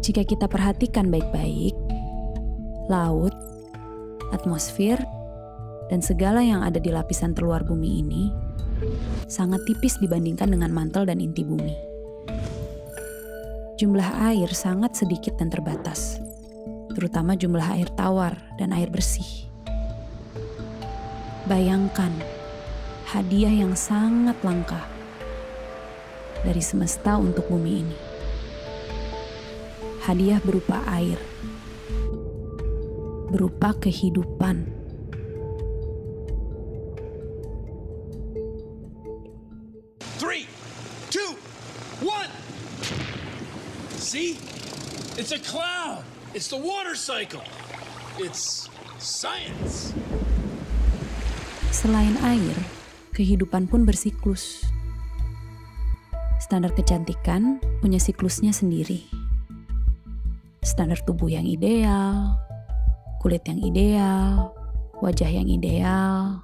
Jika kita perhatikan baik-baik, laut, atmosfer, dan segala yang ada di lapisan terluar bumi ini sangat tipis dibandingkan dengan mantel dan inti bumi. Jumlah air sangat sedikit dan terbatas, terutama jumlah air tawar dan air bersih. Bayangkan, hadiah yang sangat langka dari semesta untuk bumi ini. Hadiah berupa air, berupa kehidupan. Three, two, one. See? It's a cloud. It's the water cycle. It's science. Selain air, kehidupan pun bersiklus. Standar kecantikan punya siklusnya sendiri. Standar tubuh yang ideal, kulit yang ideal, wajah yang ideal,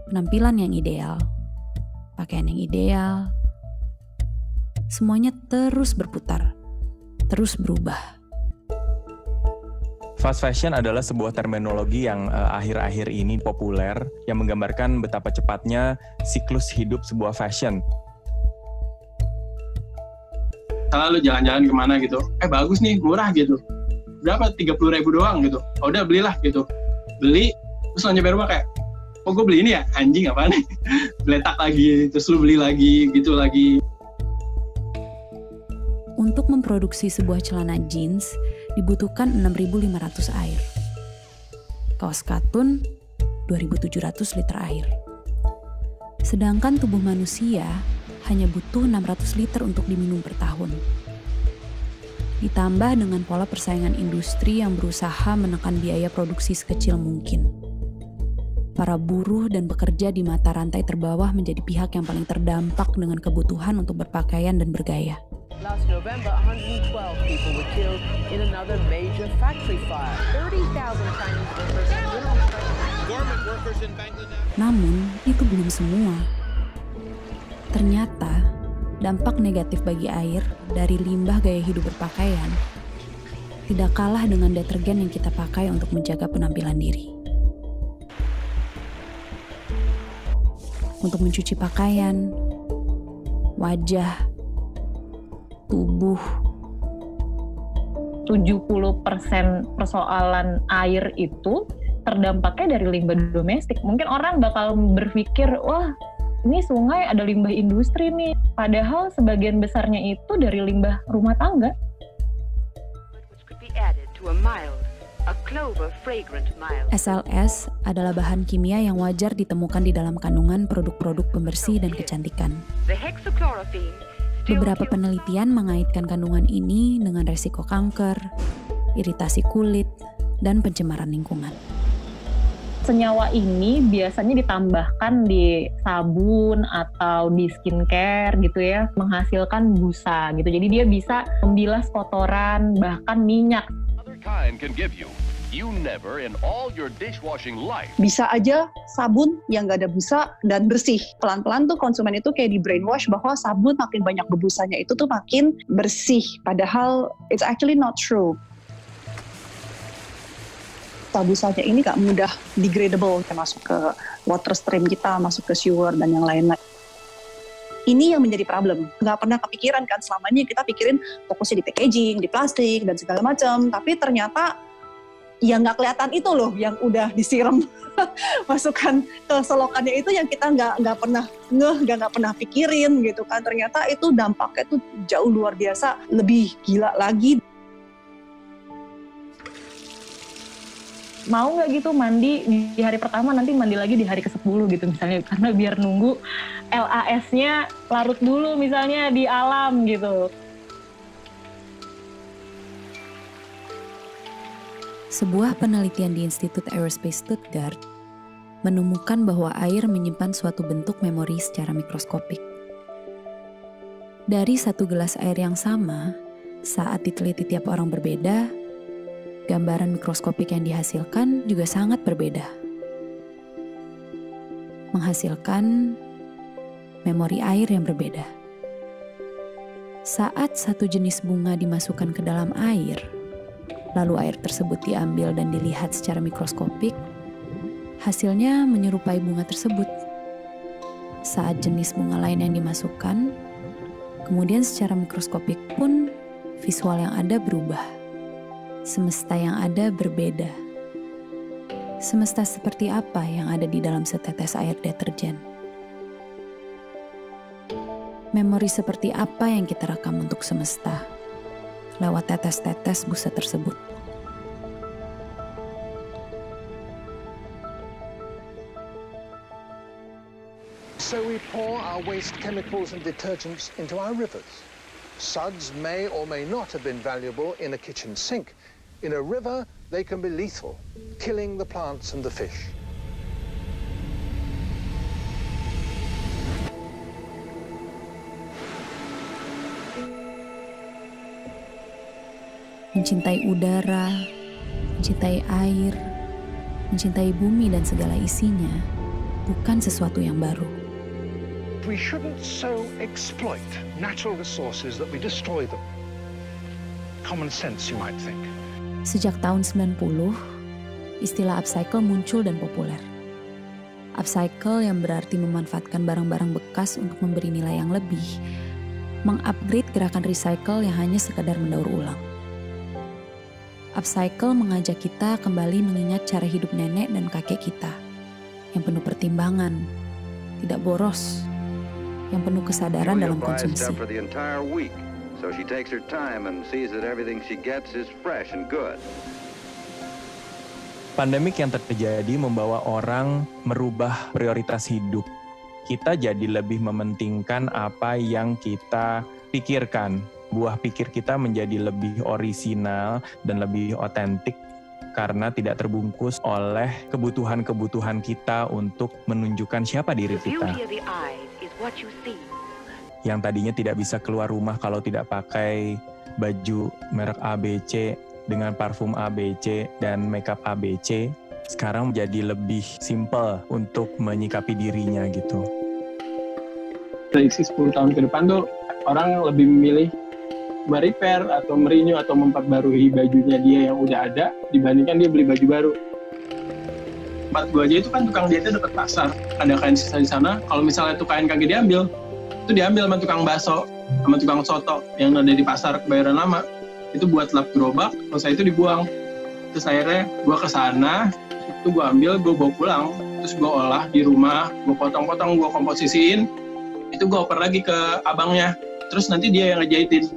penampilan yang ideal, pakaian yang ideal. Semuanya terus berputar, terus berubah. Fast fashion adalah sebuah terminologi yang akhir-akhir ini populer yang menggambarkan betapa cepatnya siklus hidup sebuah fashion. Kalau lu jalan-jalan kemana gitu, bagus nih, murah gitu. Berapa? 30.000 doang gitu. Oh, udah belilah gitu. Beli, terus lo nyampe rumah kayak, oh gue beli ini ya, anjing apaan nih? Letak lagi, terus lu beli lagi, gitu lagi. Untuk memproduksi sebuah celana jeans, dibutuhkan 6.500 air. Kaos katun, 2.700 liter air. Sedangkan tubuh manusia hanya butuh 600 liter untuk diminum per tahun. Ditambah dengan pola persaingan industri yang berusaha menekan biaya produksi sekecil mungkin. Para buruh dan pekerja di mata rantai terbawah menjadi pihak yang paling terdampak dengan kebutuhan untuk berpakaian dan bergaya. Last November, 112 people were killed in another major factory fire. 30,000 Chinese workers went on strike. Garment workers in Bangladesh. Namun, itu belum semua. Ternyata, dampak negatif bagi air dari limbah gaya hidup berpakaian tidak kalah dengan detergen yang kita pakai untuk menjaga penampilan diri. Untuk mencuci pakaian, wajah, tubuh. 70% persoalan air itu terdampaknya dari limbah domestik. Mungkin orang bakal berpikir, wah ini sungai ada limbah industri nih. Padahal sebagian besarnya itu dari limbah rumah tangga. SLS adalah bahan kimia yang wajar ditemukan di dalam kandungan produk-produk pembersih dan kecantikan. Beberapa penelitian mengaitkan kandungan ini dengan resiko kanker, iritasi kulit, dan pencemaran lingkungan. Senyawa ini biasanya ditambahkan di sabun atau di skincare gitu ya, menghasilkan busa gitu. Jadi dia bisa membilas kotoran, bahkan minyak. Other kind can give you you never in all your dishwashing life. Bisa aja sabun yang nggak ada busa dan bersih. Pelan-pelan tuh konsumen itu kayak di brainwash bahwa sabun makin banyak berbusanya itu tuh makin bersih. Padahal it's actually not true. Busanya ini nggak mudah degradable, kayak masuk ke water stream kita, masuk ke sewer dan yang lain-lain. Ini yang menjadi problem. Nggak pernah kepikiran kan, selamanya kita pikirin fokusnya di packaging, di plastik, dan segala macam. Tapi ternyata yang nggak kelihatan itu loh, yang udah disiram masukkan ke selokannya itu yang kita nggak pernah nggak pernah pikirin gitu kan. Ternyata itu dampaknya tuh jauh luar biasa, lebih gila lagi. Mau nggak gitu mandi di hari pertama, nanti mandi lagi di hari ke-10 gitu misalnya, karena biar nunggu LAS-nya larut dulu misalnya di alam gitu. Sebuah penelitian di Institut Aerospace Stuttgart menemukan bahwa air menyimpan suatu bentuk memori secara mikroskopik. Dari satu gelas air yang sama, saat diteliti tiap orang berbeda, gambaran mikroskopik yang dihasilkan juga sangat berbeda. Menghasilkan memori air yang berbeda. Saat satu jenis bunga dimasukkan ke dalam air, lalu air tersebut diambil dan dilihat secara mikroskopik, hasilnya menyerupai bunga tersebut. Saat jenis bunga lain yang dimasukkan, kemudian secara mikroskopik pun visual yang ada berubah. Semesta yang ada berbeda. Semesta seperti apa yang ada di dalam setetes air deterjen? Memori seperti apa yang kita rekam untuk semesta lewat tetes-tetes busa tersebut? So we pour our waste chemicals and detergents into our rivers. Suds may or may not have been valuable in a kitchen sink. In a river, they can be lethal, killing the plants and the fish. Mencintai udara, mencintai air, mencintai bumi dan segala isinya bukan sesuatu yang baru. We shouldn't so exploit natural resources that we destroy them. Common sense, you might think. Sejak tahun 90, istilah upcycle muncul dan populer. Upcycle yang berarti memanfaatkan barang-barang bekas untuk memberi nilai yang lebih, mengupgrade gerakan recycle yang hanya sekadar mendaur ulang. Upcycle mengajak kita kembali mengingat cara hidup nenek dan kakek kita, yang penuh pertimbangan, tidak boros, yang penuh kesadaran dalam konsumsi. So she takes her time and sees that everything she gets is fresh and good. Pandemik yang terjadi membawa orang merubah prioritas hidup. Kita jadi lebih mementingkan apa yang kita pikirkan. Buah pikir kita menjadi lebih orisinal dan lebih otentik karena tidak terbungkus oleh kebutuhan-kebutuhan kita untuk menunjukkan siapa diri kita. Yang tadinya tidak bisa keluar rumah kalau tidak pakai baju merek ABC dengan parfum ABC dan makeup ABC, sekarang menjadi lebih simple untuk menyikapi dirinya gitu. Prediksi 10 tahun ke depan tuh orang lebih memilih merepair atau merenew atau memperbarui bajunya dia yang udah ada dibandingkan dia beli baju baru. Tempat gua aja itu kan tukang jahitnya dekat pasar, ada kain sisa di sana. Kalau misalnya tuh kain kagak diambil, itu diambil sama tukang bakso, sama tukang soto yang ada di pasar Kebayoran Lama. Itu buat lap gerobak, selesai itu dibuang. Terus akhirnya gue kesana, itu gue ambil, gue bawa pulang. Terus gue olah di rumah, gue potong-potong, gue komposisiin. Itu gue oper lagi ke abangnya. Terus nanti dia yang ngejahitin.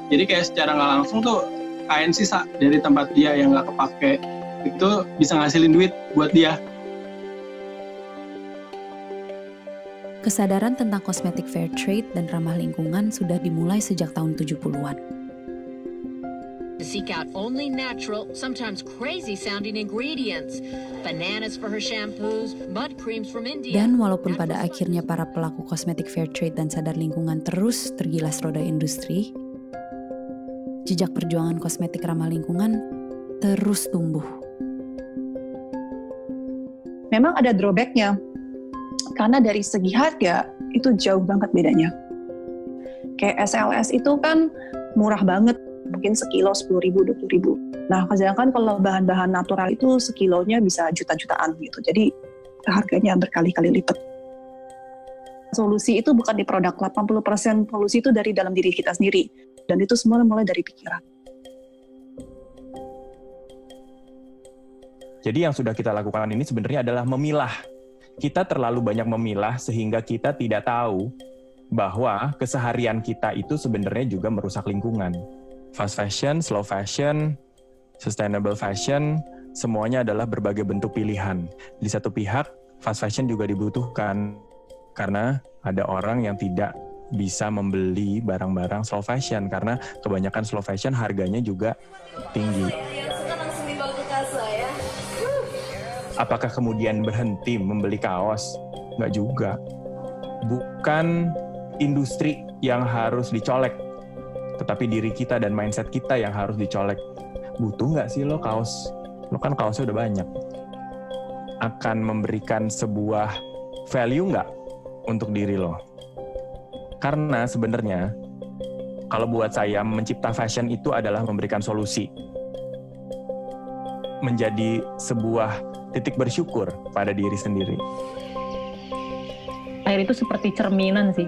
Jadi kayak secara nggak langsung tuh kain sisa dari tempat dia yang nggak kepake. Itu bisa ngasilin duit buat dia. Kesadaran tentang kosmetik fair trade dan ramah lingkungan sudah dimulai sejak tahun 70-an. To seek out only natural, sometimes crazy-sounding ingredients. Bananas for her shampoos, mud creams from India. Dan walaupun pada akhirnya para pelaku kosmetik fair trade dan sadar lingkungan terus tergilas roda industri, jejak perjuangan kosmetik ramah lingkungan terus tumbuh. memang ada drawback-nya. Karena dari segi harga, itu jauh banget bedanya. Kayak SLS itu kan murah banget, mungkin sekilo 10.000, 20.000. Nah, sedangkan kalau bahan-bahan natural itu sekilonya bisa juta-jutaan gitu. Jadi harganya berkali-kali lipat. Solusi itu bukan di produk, 80% solusi itu dari dalam diri kita sendiri. Dan itu semua mulai dari pikiran. Jadi yang sudah kita lakukan ini sebenarnya adalah memilah. Kita terlalu banyak memilah sehingga kita tidak tahu bahwa keseharian kita itu sebenarnya juga merusak lingkungan. Fast fashion, slow fashion, sustainable fashion, semuanya adalah berbagai bentuk pilihan. Di satu pihak, fast fashion juga dibutuhkan karena ada orang yang tidak bisa membeli barang-barang slow fashion karena kebanyakan slow fashion harganya juga tinggi. Apakah kemudian berhenti membeli kaos? Nggak juga. Bukan industri yang harus dicolek, tetapi diri kita dan mindset kita yang harus dicolek. Butuh nggak sih lo kaos? Lo kan kaosnya udah banyak. Akan memberikan sebuah value nggak untuk diri lo? Karena sebenarnya, kalau buat saya, mencipta fashion itu adalah memberikan solusi. Menjadi sebuah titik bersyukur pada diri sendiri. Air itu seperti cerminan sih.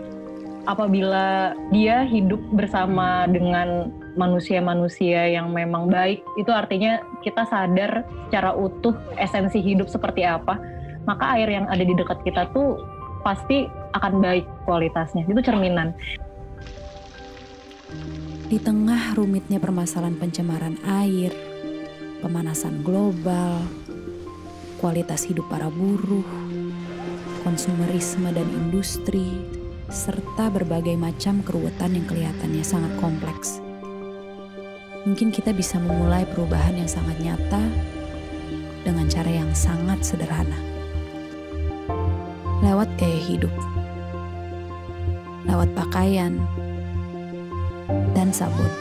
Apabila dia hidup bersama dengan manusia-manusia yang memang baik, itu artinya kita sadar secara utuh esensi hidup seperti apa, maka air yang ada di dekat kita tuh pasti akan baik kualitasnya. Itu cerminan. Di tengah rumitnya permasalahan pencemaran air, pemanasan global, kualitas hidup para buruh, konsumerisme dan industri, serta berbagai macam keruwetan yang kelihatannya sangat kompleks. Mungkin kita bisa memulai perubahan yang sangat nyata dengan cara yang sangat sederhana. Lewat gaya hidup, lewat pakaian, dan sabun.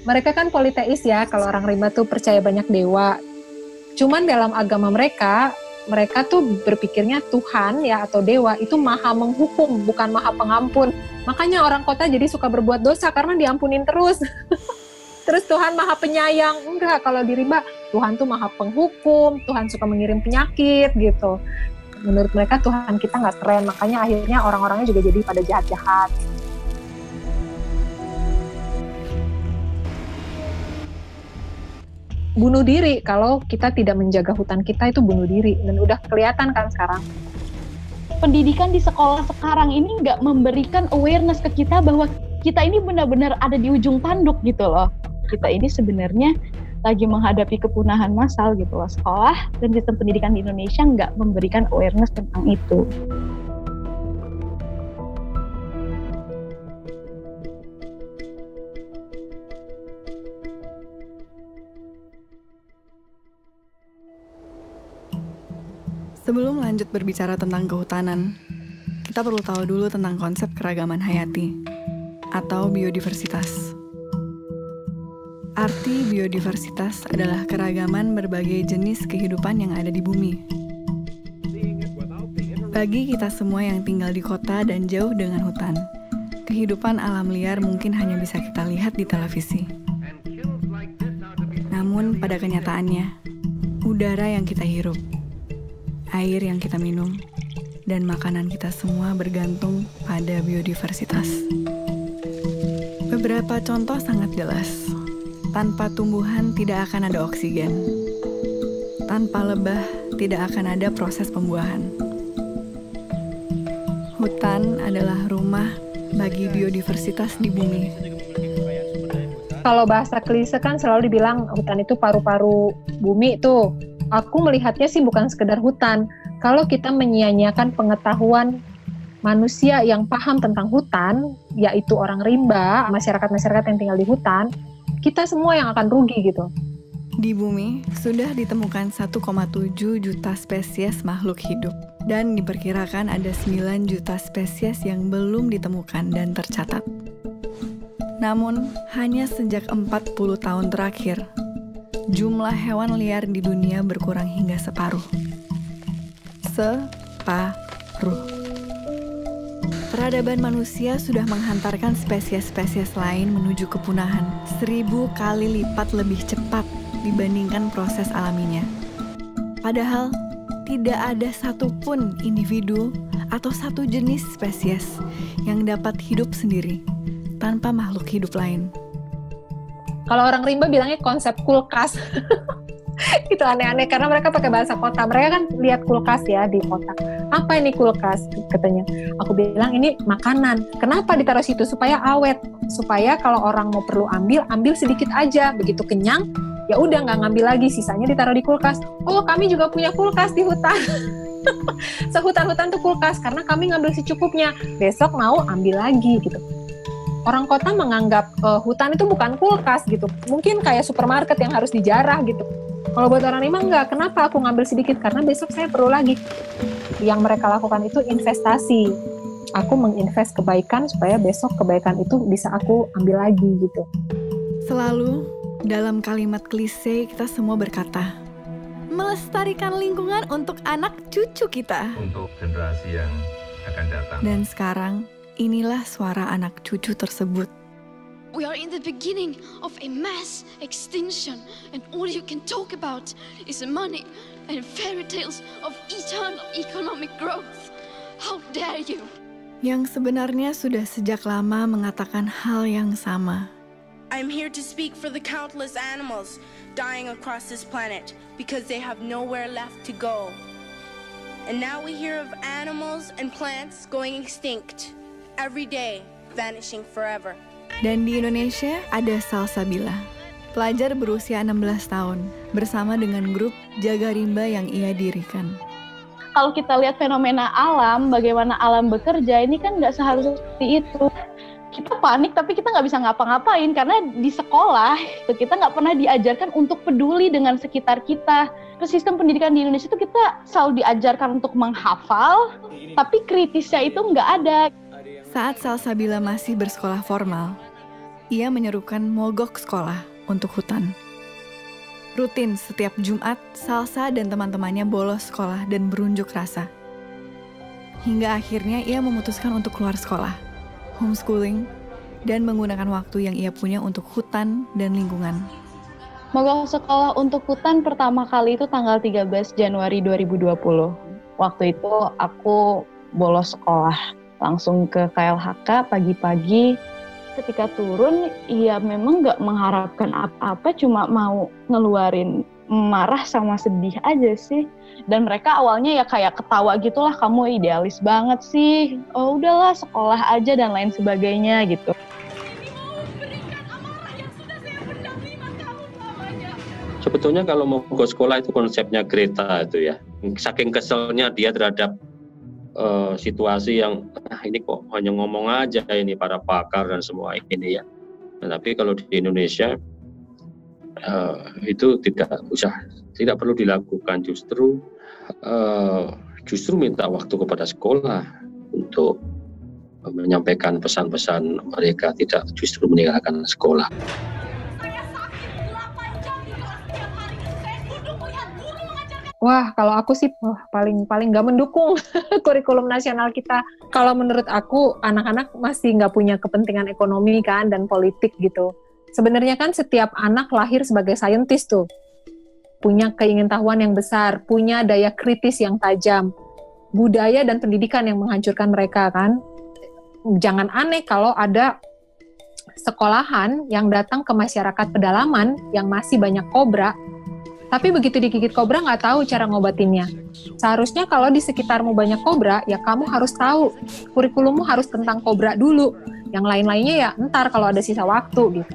Mereka kan politeis ya, kalau orang rimba tuh percaya banyak dewa. Cuman dalam agama mereka tuh berpikirnya Tuhan ya atau dewa itu maha menghukum, bukan maha pengampun. Makanya orang kota jadi suka berbuat dosa karena diampunin terus. Terus Tuhan maha penyayang. Enggak, kalau di rimba Tuhan tuh maha penghukum, Tuhan suka mengirim penyakit gitu. Menurut mereka Tuhan kita nggak keren, makanya akhirnya orang-orangnya juga jadi pada jahat-jahat. Bunuh diri, kalau kita tidak menjaga hutan kita itu bunuh diri, dan udah kelihatan kan sekarang. Pendidikan di sekolah sekarang ini nggak memberikan awareness ke kita bahwa kita ini benar-benar ada di ujung tanduk gitu loh. Kita ini sebenarnya lagi menghadapi kepunahan massal gitu loh. Sekolah dan sistem pendidikan di Indonesia nggak memberikan awareness tentang itu. Sebelum lanjut berbicara tentang kehutanan, kita perlu tahu dulu tentang konsep keragaman hayati atau biodiversitas. Arti biodiversitas adalah keragaman berbagai jenis kehidupan yang ada di bumi. Bagi kita semua yang tinggal di kota dan jauh dengan hutan, kehidupan alam liar mungkin hanya bisa kita lihat di televisi. Namun pada kenyataannya, udara yang kita hirup, air yang kita minum, dan makanan kita semua bergantung pada biodiversitas. Beberapa contoh sangat jelas. Tanpa tumbuhan tidak akan ada oksigen. Tanpa lebah tidak akan ada proses pembuahan. Hutan adalah rumah bagi biodiversitas di bumi. Kalau bahasa klise kan selalu dibilang hutan itu paru-paru bumi tuh. Aku melihatnya sih bukan sekedar hutan. Kalau kita menyia-nyiakan pengetahuan manusia yang paham tentang hutan, yaitu orang rimba, masyarakat-masyarakat yang tinggal di hutan, kita semua yang akan rugi gitu. Di bumi sudah ditemukan 1,7 juta spesies makhluk hidup dan diperkirakan ada 9 juta spesies yang belum ditemukan dan tercatat. Namun, hanya sejak 40 tahun terakhir, jumlah hewan liar di dunia berkurang hingga separuh. Separuh. Peradaban manusia sudah menghantarkan spesies-spesies lain menuju kepunahan 1000 kali lipat lebih cepat dibandingkan proses alaminya. Padahal, tidak ada satupun individu atau satu jenis spesies yang dapat hidup sendiri tanpa makhluk hidup lain. Kalau orang rimba bilangnya konsep kulkas. Itu aneh-aneh karena mereka pakai bahasa kota. Mereka kan lihat kulkas ya di kota. Apa ini kulkas? Katanya. Aku bilang ini makanan. Kenapa ditaruh situ? Supaya awet. Supaya kalau orang mau perlu ambil sedikit aja. Begitu kenyang, ya udah nggak ngambil lagi, sisanya ditaruh di kulkas. Oh, kami juga punya kulkas di hutan. Sehutan-hutan tuh kulkas karena kami ngambil secukupnya. Besok mau ambil lagi gitu. Orang kota menganggap hutan itu bukan kulkas gitu. Mungkin kayak supermarket yang harus dijarah gitu. Kalau buat orang rimba enggak. Kenapa aku ngambil sedikit? Karena besok saya perlu lagi. Yang mereka lakukan itu investasi. Aku menginvest kebaikan supaya besok kebaikan itu bisa aku ambil lagi gitu. Selalu dalam kalimat klise kita semua berkata, melestarikan lingkungan untuk anak cucu kita. Untuk generasi yang akan datang. Dan sekarang, inilah suara anak cucu tersebut. We are in the beginning of a mass extinction, and all you can talk about is money and fairy tales of eternal economic growth. How dare you? Yang sebenarnya sudah sejak lama mengatakan hal yang sama. I'm here to speak for the countless animals dying across this planet because they have nowhere left to go. And now we hear of animals and plants going extinct every day, vanishing forever. Dan di Indonesia ada Salsabila, pelajar berusia 16 tahun, bersama dengan grup Jaga Rimba yang ia dirikan. Kalau kita lihat fenomena alam, bagaimana alam bekerja, ini kan nggak seharusnya seperti itu. Kita panik tapi kita nggak bisa ngapa-ngapain karena di sekolah kita nggak pernah diajarkan untuk peduli dengan sekitar kita. Sistem pendidikan di Indonesia itu kita selalu diajarkan untuk menghafal, tapi kritisnya itu nggak ada. Saat Salsabila masih bersekolah formal, ia menyerukan mogok sekolah untuk hutan. Rutin setiap Jumat, Salsa dan teman-temannya bolos sekolah dan berunjuk rasa. Hingga akhirnya ia memutuskan untuk keluar sekolah, homeschooling, dan menggunakan waktu yang ia punya untuk hutan dan lingkungan. Mogok sekolah untuk hutan pertama kali itu tanggal 13 Januari 2020. Waktu itu aku bolos sekolah, langsung ke KLHK pagi-pagi. Ketika turun, ya memang nggak mengharapkan apa-apa, cuma mau ngeluarin marah sama sedih aja sih. Dan mereka awalnya ya kayak ketawa gitulah, kamu idealis banget sih. Oh udahlah sekolah aja dan lain sebagainya gitu. Sebetulnya kalau mau ke sekolah itu konsepnya Greta itu ya. Saking keselnya dia terhadap situasi yang ini kok hanya ngomong aja ini para pakar dan semua ini ya. Nah, tapi kalau di Indonesia itu tidak perlu dilakukan, justru minta waktu kepada sekolah untuk menyampaikan pesan-pesan mereka, tidak justru meninggalkan sekolah. Wah, kalau aku sih paling nggak mendukung kurikulum nasional kita. Kalau menurut aku, anak-anak masih nggak punya kepentingan ekonomi kan dan politik gitu. Sebenarnya kan setiap anak lahir sebagai saintis tuh, punya keingintahuan yang besar, punya daya kritis yang tajam, budaya dan pendidikan yang menghancurkan mereka kan. Jangan aneh kalau ada sekolahan yang datang ke masyarakat pedalaman yang masih banyak kobra. Tapi begitu digigit kobra nggak tahu cara ngobatinnya. Seharusnya kalau di sekitarmu banyak kobra, ya kamu harus tahu. Kurikulummu harus tentang kobra dulu. Yang lain-lainnya ya ntar kalau ada sisa waktu gitu.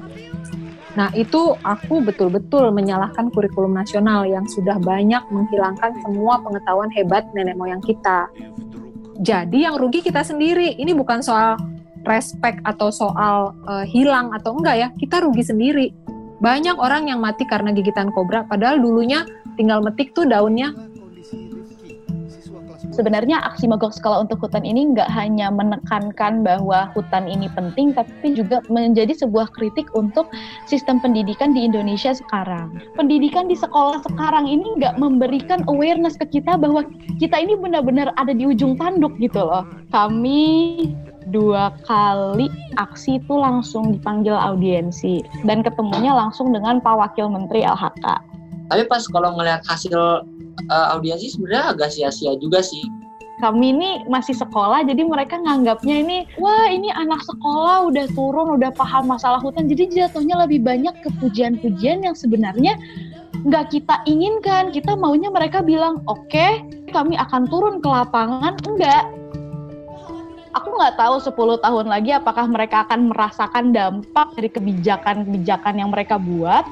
Nah itu aku betul-betul menyalahkan kurikulum nasional yang sudah banyak menghilangkan semua pengetahuan hebat nenek moyang kita. Jadi yang rugi kita sendiri. Ini bukan soal respect atau soal hilang atau enggak ya. Kita rugi sendiri. Banyak orang yang mati karena gigitan kobra, padahal dulunya tinggal metik tuh daunnya. Sebenarnya aksi mogok sekolah untuk hutan ini nggak hanya menekankan bahwa hutan ini penting, tapi juga menjadi sebuah kritik untuk sistem pendidikan di Indonesia sekarang. Pendidikan di sekolah sekarang ini nggak memberikan awareness ke kita bahwa kita ini benar-benar ada di ujung tanduk gitu loh. Kami 2 kali aksi itu langsung dipanggil audiensi dan ketemunya langsung dengan Pak Wakil Menteri LHK. Tapi pas kalau ngelihat hasil audiensi sebenarnya agak sia-sia juga sih. Kami ini masih sekolah, jadi mereka nganggapnya ini, wah ini anak sekolah udah turun, udah paham masalah hutan, jadi jatuhnya lebih banyak ke pujian-pujian yang sebenarnya nggak kita inginkan. Kita maunya mereka bilang, oke, kami akan turun ke lapangan. Enggak. Aku nggak tahu 10 tahun lagi apakah mereka akan merasakan dampak dari kebijakan-kebijakan yang mereka buat.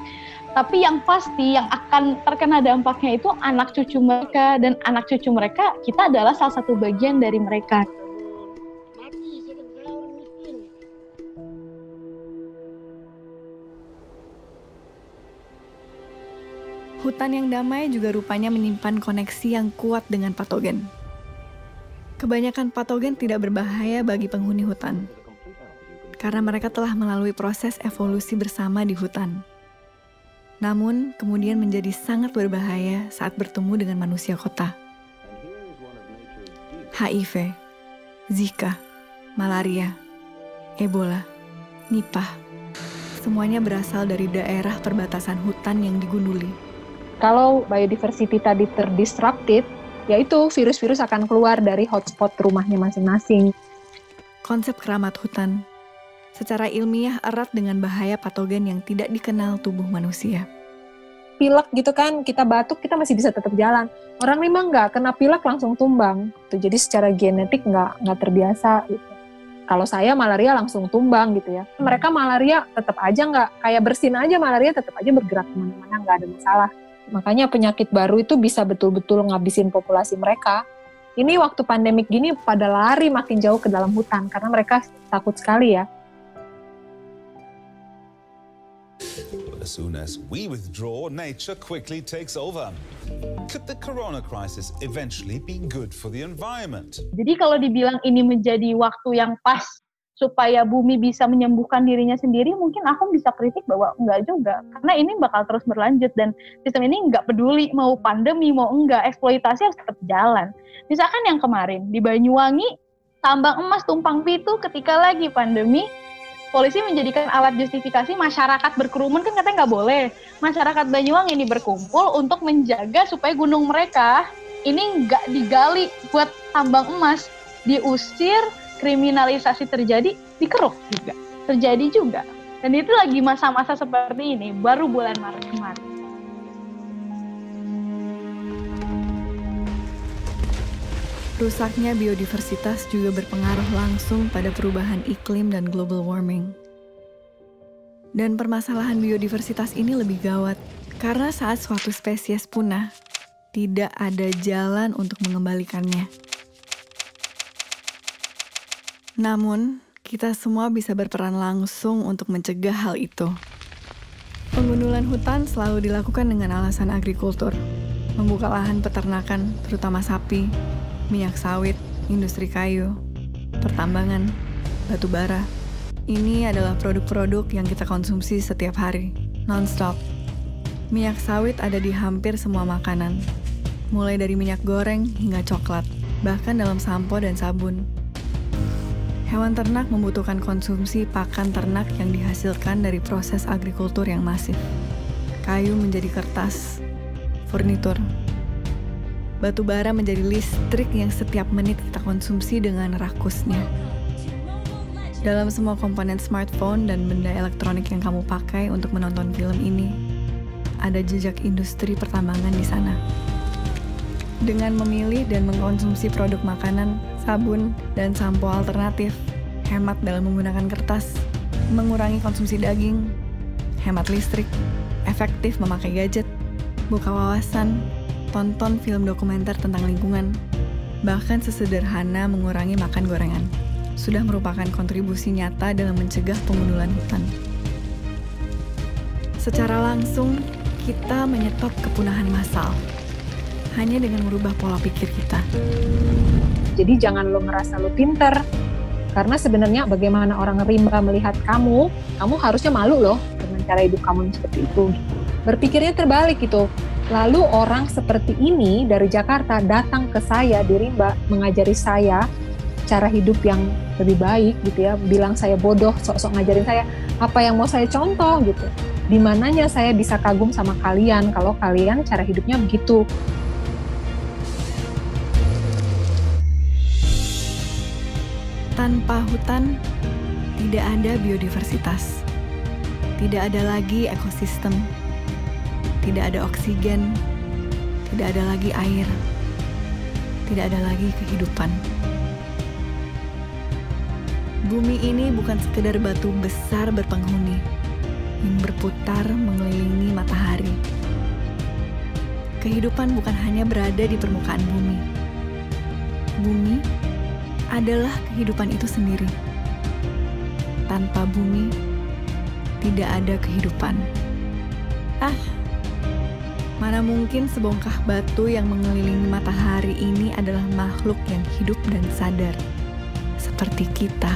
Tapi yang pasti yang akan terkena dampaknya itu anak cucu mereka, dan anak cucu mereka kita adalah salah satu bagian dari mereka. Hutan yang damai juga rupanya menyimpan koneksi yang kuat dengan patogen. Kebanyakan patogen tidak berbahaya bagi penghuni hutan, karena mereka telah melalui proses evolusi bersama di hutan. Namun, kemudian menjadi sangat berbahaya saat bertemu dengan manusia kota. HIV, Zika, malaria, Ebola, Nipah, semuanya berasal dari daerah perbatasan hutan yang digunduli. Kalau biodiversity tadi terdisrupted, yaitu virus-virus akan keluar dari hotspot rumahnya masing-masing. Konsep keramat hutan secara ilmiah erat dengan bahaya patogen yang tidak dikenal tubuh manusia. Pilek gitu kan, kita batuk, kita masih bisa tetap jalan. Orang memang nggak kena pilek langsung tumbang. Jadi secara genetik nggak terbiasa. Gitu. Kalau saya malaria langsung tumbang gitu ya. Mereka malaria tetap aja nggak, kayak bersin aja malaria tetap aja bergerak kemana-mana, nggak ada masalah. Makanya penyakit baru itu bisa betul-betul ngabisin populasi mereka. Ini waktu pandemik gini pada lari makin jauh ke dalam hutan karena mereka takut sekali ya. As soon as we withdraw, nature quickly takes over. Could the corona crisis eventually be good for the environment? Jadi kalau dibilang ini menjadi waktu yang pas supaya bumi bisa menyembuhkan dirinya sendiri, mungkin aku bisa kritik bahwa enggak juga. Karena ini bakal terus berlanjut dan sistem ini enggak peduli mau pandemi, mau enggak, eksploitasi harus tetap jalan. Misalkan yang kemarin di Banyuwangi, tambang emas tumpang pitu ketika lagi pandemi, polisi menjadikan alat justifikasi masyarakat berkerumun, kan katanya nggak boleh. Masyarakat Banyuwangi ini berkumpul untuk menjaga supaya gunung mereka ini nggak digali buat tambang emas. Diusir, kriminalisasi terjadi, dikeruk juga. Terjadi juga. Dan itu lagi masa-masa seperti ini, baru bulan Maret kemarin. Rusaknya biodiversitas juga berpengaruh langsung pada perubahan iklim dan global warming. Dan permasalahan biodiversitas ini lebih gawat, karena saat suatu spesies punah, tidak ada jalan untuk mengembalikannya. Namun, kita semua bisa berperan langsung untuk mencegah hal itu. Pengundulan hutan selalu dilakukan dengan alasan agrikultur, membuka lahan peternakan, terutama sapi, minyak sawit, industri kayu, pertambangan, batu bara. Ini adalah produk-produk yang kita konsumsi setiap hari, non-stop. Minyak sawit ada di hampir semua makanan, mulai dari minyak goreng hingga coklat, bahkan dalam sampo dan sabun. Hewan ternak membutuhkan konsumsi pakan ternak yang dihasilkan dari proses agrikultur yang masif. Kayu menjadi kertas, furnitur. Batu bara menjadi listrik yang setiap menit kita konsumsi dengan rakusnya. Dalam semua komponen smartphone dan benda elektronik yang kamu pakai untuk menonton film ini, ada jejak industri pertambangan di sana. Dengan memilih dan mengkonsumsi produk makanan, sabun, dan sampo alternatif, hemat dalam menggunakan kertas, mengurangi konsumsi daging, hemat listrik, efektif memakai gadget, buka wawasan, tonton film dokumenter tentang lingkungan, bahkan sesederhana mengurangi makan gorengan, sudah merupakan kontribusi nyata dalam mencegah pengundulan hutan. Secara langsung, kita menyetop kepunahan massal hanya dengan merubah pola pikir kita. Jadi jangan lo ngerasa lo pinter, karena sebenarnya bagaimana orang rimba melihat kamu harusnya malu loh dengan cara hidup kamu yang seperti itu. Berpikirnya terbalik gitu. Lalu orang seperti ini dari Jakarta datang ke saya di Rimba, mengajari saya cara hidup yang lebih baik gitu ya, bilang saya bodoh, sok-sok ngajarin saya apa yang mau saya contoh gitu. Di mananya saya bisa kagum sama kalian kalau kalian cara hidupnya begitu. Tanpa hutan, tidak ada biodiversitas. Tidak ada lagi ekosistem. Tidak ada oksigen. Tidak ada lagi air. Tidak ada lagi kehidupan. Bumi ini bukan sekedar batu besar berpenghuni yang berputar mengelilingi matahari. Kehidupan bukan hanya berada di permukaan bumi. Bumi adalah kehidupan itu sendiri. Tanpa bumi, tidak ada kehidupan. Mana mungkin sebongkah batu yang mengelilingi matahari ini adalah makhluk yang hidup dan sadar, seperti kita.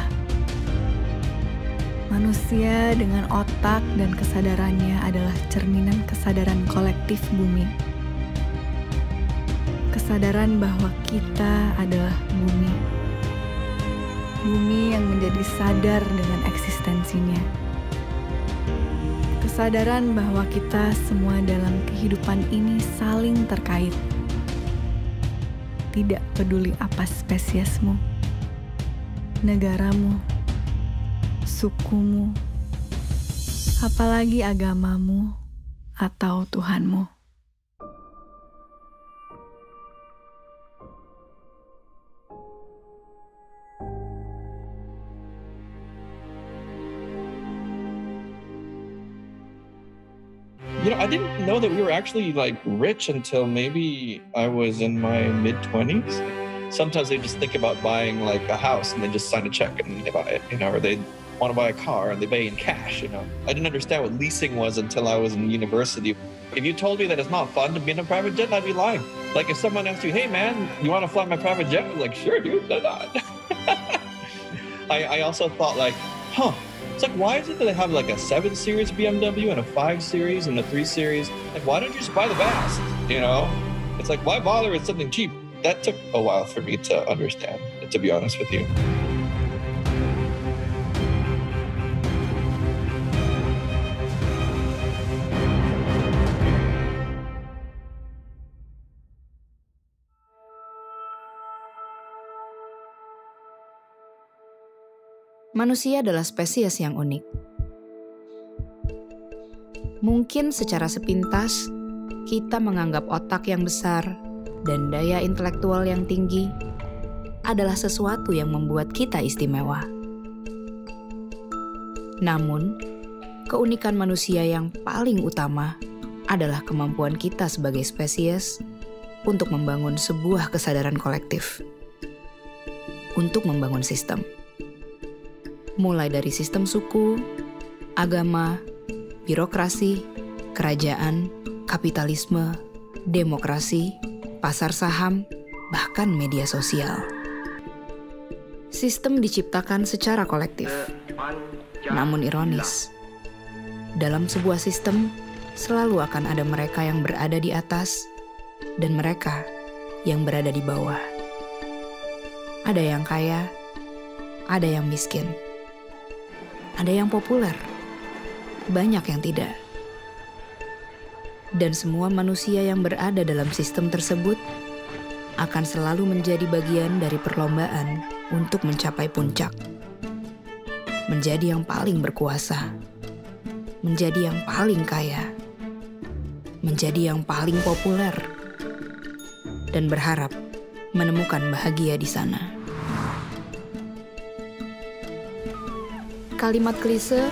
Manusia dengan otak dan kesadarannya adalah cerminan kesadaran kolektif bumi. Kesadaran bahwa kita adalah bumi. Bumi yang menjadi sadar dengan eksistensinya. Kesadaran bahwa kita semua dalam kehidupan ini saling terkait. Tidak peduli apa spesiesmu, negaramu, sukumu, apalagi agamamu atau Tuhanmu. You know, I didn't know that we were actually like rich until maybe I was in my mid-20s. Sometimes they just think about buying like a house and they just sign a check and they buy it, you know, or they want to buy a car and they pay in cash, you know. I didn't understand what leasing was until I was in university. If you told me that it's not fun to be in a private jet, I'd be lying. Like if someone asked you, hey man, you want to fly my private jet? I'm like, sure dude, why not? I also thought like, it's like, why is it that they have like a 7 Series BMW and a 5 Series and a 3 Series? Like, why don't you just buy the best, you know? It's like, why bother with something cheap? That took a while for me to understand, to be honest with you. Manusia adalah spesies yang unik. Mungkin secara sepintas, kita menganggap otak yang besar dan daya intelektual yang tinggi adalah sesuatu yang membuat kita istimewa. Namun, keunikan manusia yang paling utama adalah kemampuan kita sebagai spesies untuk membangun sebuah kesadaran kolektif, untuk membangun sistem. Mulai dari sistem suku, agama, birokrasi, kerajaan, kapitalisme, demokrasi, pasar saham, bahkan media sosial. Sistem diciptakan secara kolektif. Namun ironis, dalam sebuah sistem selalu akan ada mereka yang berada di atas dan mereka yang berada di bawah. Ada yang kaya, ada yang miskin. Ada yang populer, banyak yang tidak. Dan semua manusia yang berada dalam sistem tersebut akan selalu menjadi bagian dari perlombaan untuk mencapai puncak. Menjadi yang paling berkuasa, menjadi yang paling kaya, menjadi yang paling populer, dan berharap menemukan bahagia di sana. Kalimat klise,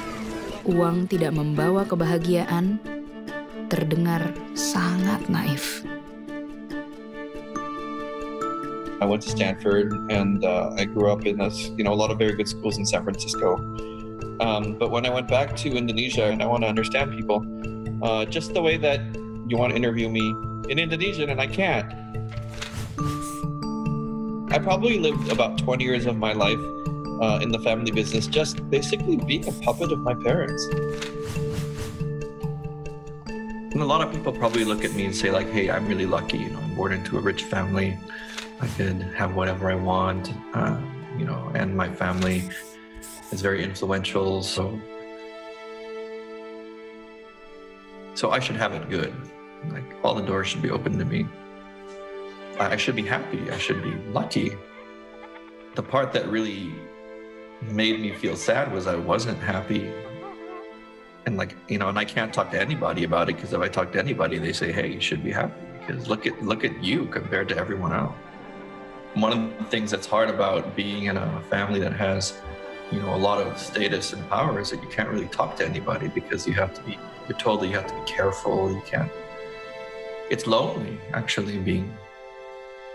uang tidak membawa kebahagiaan, terdengar sangat naif. I went to Stanford and I grew up in a lot of very good schools in San Francisco. But when I went back to Indonesia and I want to understand people, just the way that you want to interview me in Indonesian and I can't. I probably lived about 20 years of my life in the family business, just basically being a puppet of my parents. And a lot of people probably look at me and say like, hey, I'm really lucky, you know, I'm born into a rich family. I could have whatever I want, you know, and my family is very influential, so I should have it good. Like all the doors should be open to me. I should be happy, I should be lucky. The part that really made me feel sad was I wasn't happy. And like, you know, and I can't talk to anybody about it, because if I talk to anybody, they say, hey, you should be happy, because look at you compared to everyone else. One of the things that's hard about being in a family that has, you know, a lot of status and power is that you can't really talk to anybody, because you're told that you have to be careful, you can't. It's lonely, actually, being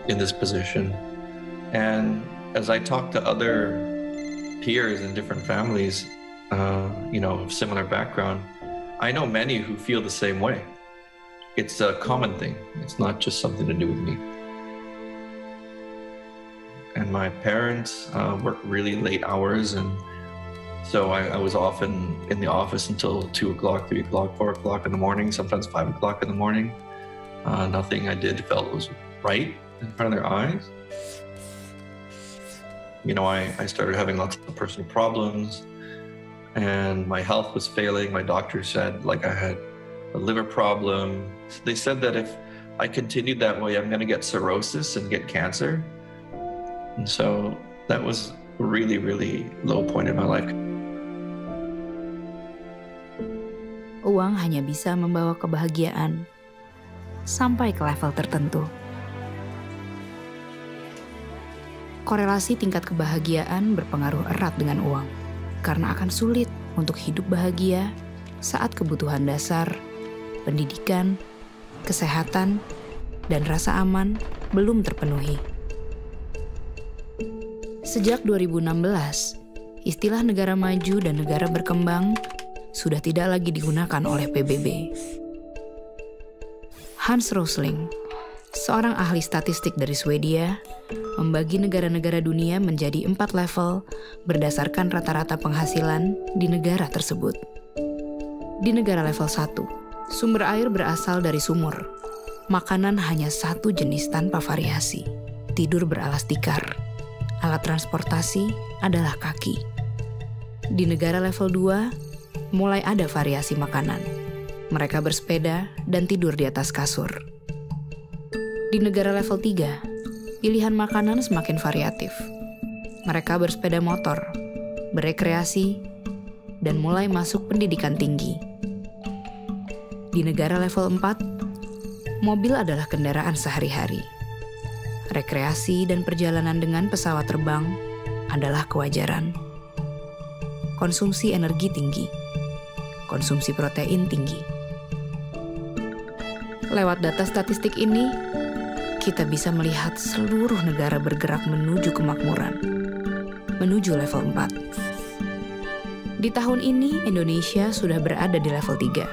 in this position. And as I talk to other peers in different families, you know, of similar background, I know many who feel the same way. It's a common thing. It's not just something to do with me. And my parents worked really late hours, and so I was often in the office until 2 o'clock, 3 o'clock, 4 o'clock in the morning, sometimes 5 o'clock in the morning. Nothing I did felt was right in front of their eyes. You know, I started having lots of personal problems, and my health was failing. My doctor said, like, I had a liver problem. They said that if I continued that way, I'm going to get cirrhosis and get cancer. And so that was a really, really low point in my life. Uang hanya bisa membawa kebahagiaan sampai ke level tertentu. Korelasi tingkat kebahagiaan berpengaruh erat dengan uang, karena akan sulit untuk hidup bahagia saat kebutuhan dasar, pendidikan, kesehatan, dan rasa aman belum terpenuhi. Sejak 2016, istilah negara maju dan negara berkembang sudah tidak lagi digunakan oleh PBB. Hans Rosling, seorang ahli statistik dari Swedia, membagi negara-negara dunia menjadi 4 level berdasarkan rata-rata penghasilan di negara tersebut. Di negara level 1, sumber air berasal dari sumur. Makanan hanya satu jenis tanpa variasi. Tidur beralas tikar. Alat transportasi adalah kaki. Di negara level 2, mulai ada variasi makanan. Mereka bersepeda dan tidur di atas kasur. Di negara level 3, pilihan makanan semakin variatif. Mereka bersepeda motor, berekreasi, dan mulai masuk pendidikan tinggi. Di negara level 4, mobil adalah kendaraan sehari-hari. Rekreasi dan perjalanan dengan pesawat terbang adalah kewajaran. Konsumsi energi tinggi, konsumsi protein tinggi. Lewat data statistik ini, kita bisa melihat seluruh negara bergerak menuju kemakmuran, menuju level 4. Di tahun ini, Indonesia sudah berada di level 3.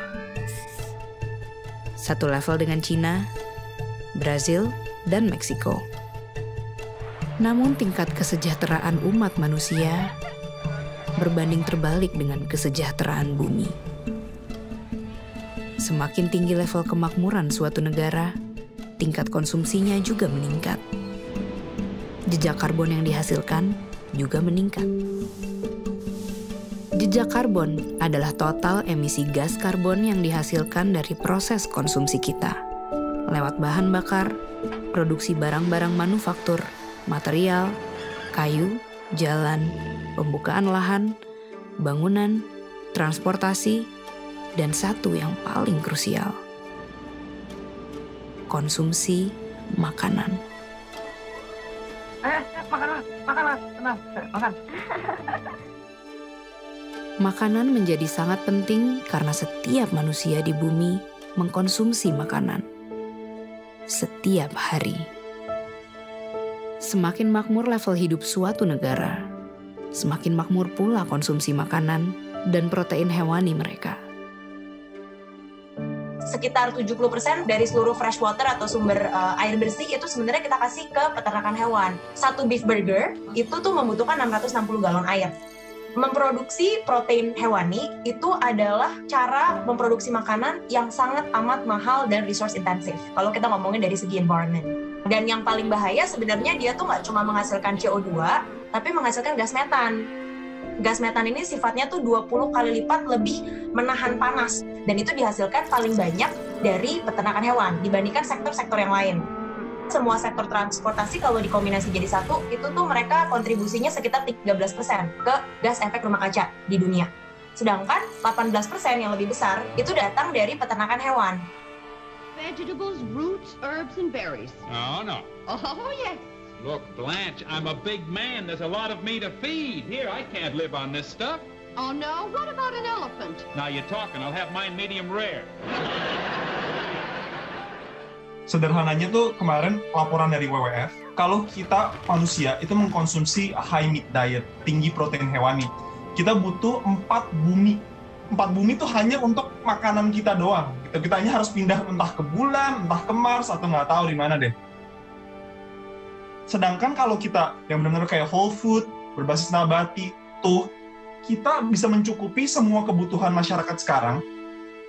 Satu level dengan Cina, Brazil, dan Meksiko. Namun tingkat kesejahteraan umat manusia berbanding terbalik dengan kesejahteraan bumi. Semakin tinggi level kemakmuran suatu negara, tingkat konsumsinya juga meningkat. Jejak karbon yang dihasilkan juga meningkat. Jejak karbon adalah total emisi gas karbon yang dihasilkan dari proses konsumsi kita, lewat bahan bakar, produksi barang-barang manufaktur, material, kayu, jalan, pembukaan lahan, bangunan, transportasi, dan satu yang paling krusial, konsumsi makanan. Makan, tenang, makan. Makanan menjadi sangat penting karena setiap manusia di bumi mengkonsumsi makanan setiap hari. Semakin makmur level hidup suatu negara, semakin makmur pula konsumsi makanan dan protein hewani mereka. Sekitar 70% dari seluruh fresh water atau sumber air bersih itu sebenarnya kita kasih ke peternakan hewan. Satu beef burger itu tuh membutuhkan 660 galon air. Memproduksi protein hewani itu adalah cara memproduksi makanan yang sangat amat mahal dan resource intensif kalau kita ngomongin dari segi environment. Dan yang paling bahaya sebenarnya dia tuh nggak cuma menghasilkan CO2, tapi menghasilkan gas metan. Gas metan ini sifatnya tuh 20 kali lipat lebih menahan panas, dan itu dihasilkan paling banyak dari peternakan hewan dibandingkan sektor-sektor yang lain. Semua sektor transportasi kalau dikombinasi jadi satu, itu tuh mereka kontribusinya sekitar 13% ke gas efek rumah kaca di dunia. Sedangkan 18% yang lebih besar itu datang dari peternakan hewan. Vegetables, roots, herbs, and berries. Oh, no. Oh, yes. Look, Blanche, I'm a big man. There's a lot of me to feed. Here, I can't live on this stuff. Oh, no? What about an elephant? Now you're talking. I'll have mine medium rare. Sederhananya tuh kemarin laporan dari WWF, kalau kita manusia itu mengkonsumsi high meat diet, tinggi protein hewani, kita butuh 4 bumi. 4 bumi itu hanya untuk makanan kita doang. Kita hanya harus pindah entah ke bulan, entah ke Mars, atau nggak tahu di mana deh. Sedangkan kalau kita yang benar-benar kayak whole food, berbasis nabati, tuh kita bisa mencukupi semua kebutuhan masyarakat sekarang,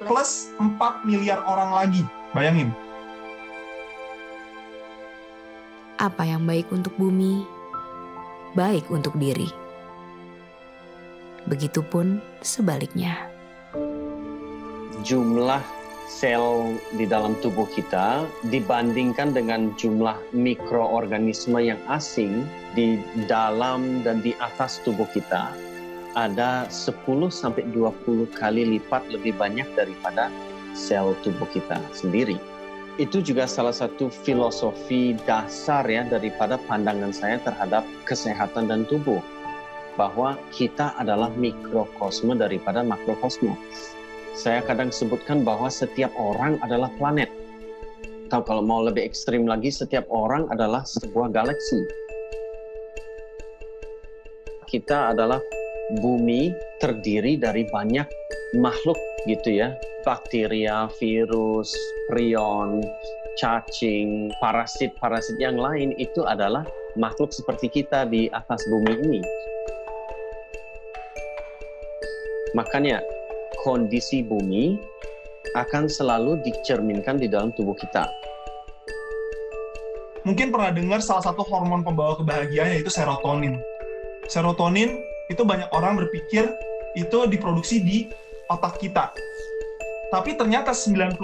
plus 4 miliar orang lagi. Bayangin. Apa yang baik untuk bumi, baik untuk diri. Begitupun sebaliknya. Jumlah sel di dalam tubuh kita dibandingkan dengan jumlah mikroorganisme yang asing di dalam dan di atas tubuh kita ada 10-20 kali lipat lebih banyak daripada sel tubuh kita sendiri. Itu juga salah satu filosofi dasar ya daripada pandangan saya terhadap kesehatan dan tubuh, bahwa kita adalah mikrokosme daripada makrokosme. Saya kadang sebutkan bahwa setiap orang adalah planet. Atau kalau mau lebih ekstrim lagi, setiap orang adalah sebuah galaksi. Kita adalah bumi terdiri dari banyak makhluk gitu ya. Bakteria, virus, prion, cacing, parasit-parasit yang lain itu adalah makhluk seperti kita di atas bumi ini. Makanya kondisi bumi akan selalu dicerminkan di dalam tubuh kita. Mungkin pernah dengar salah satu hormon pembawa kebahagiaan yaitu serotonin. Serotonin itu banyak orang berpikir itu diproduksi di otak kita. Tapi ternyata 90%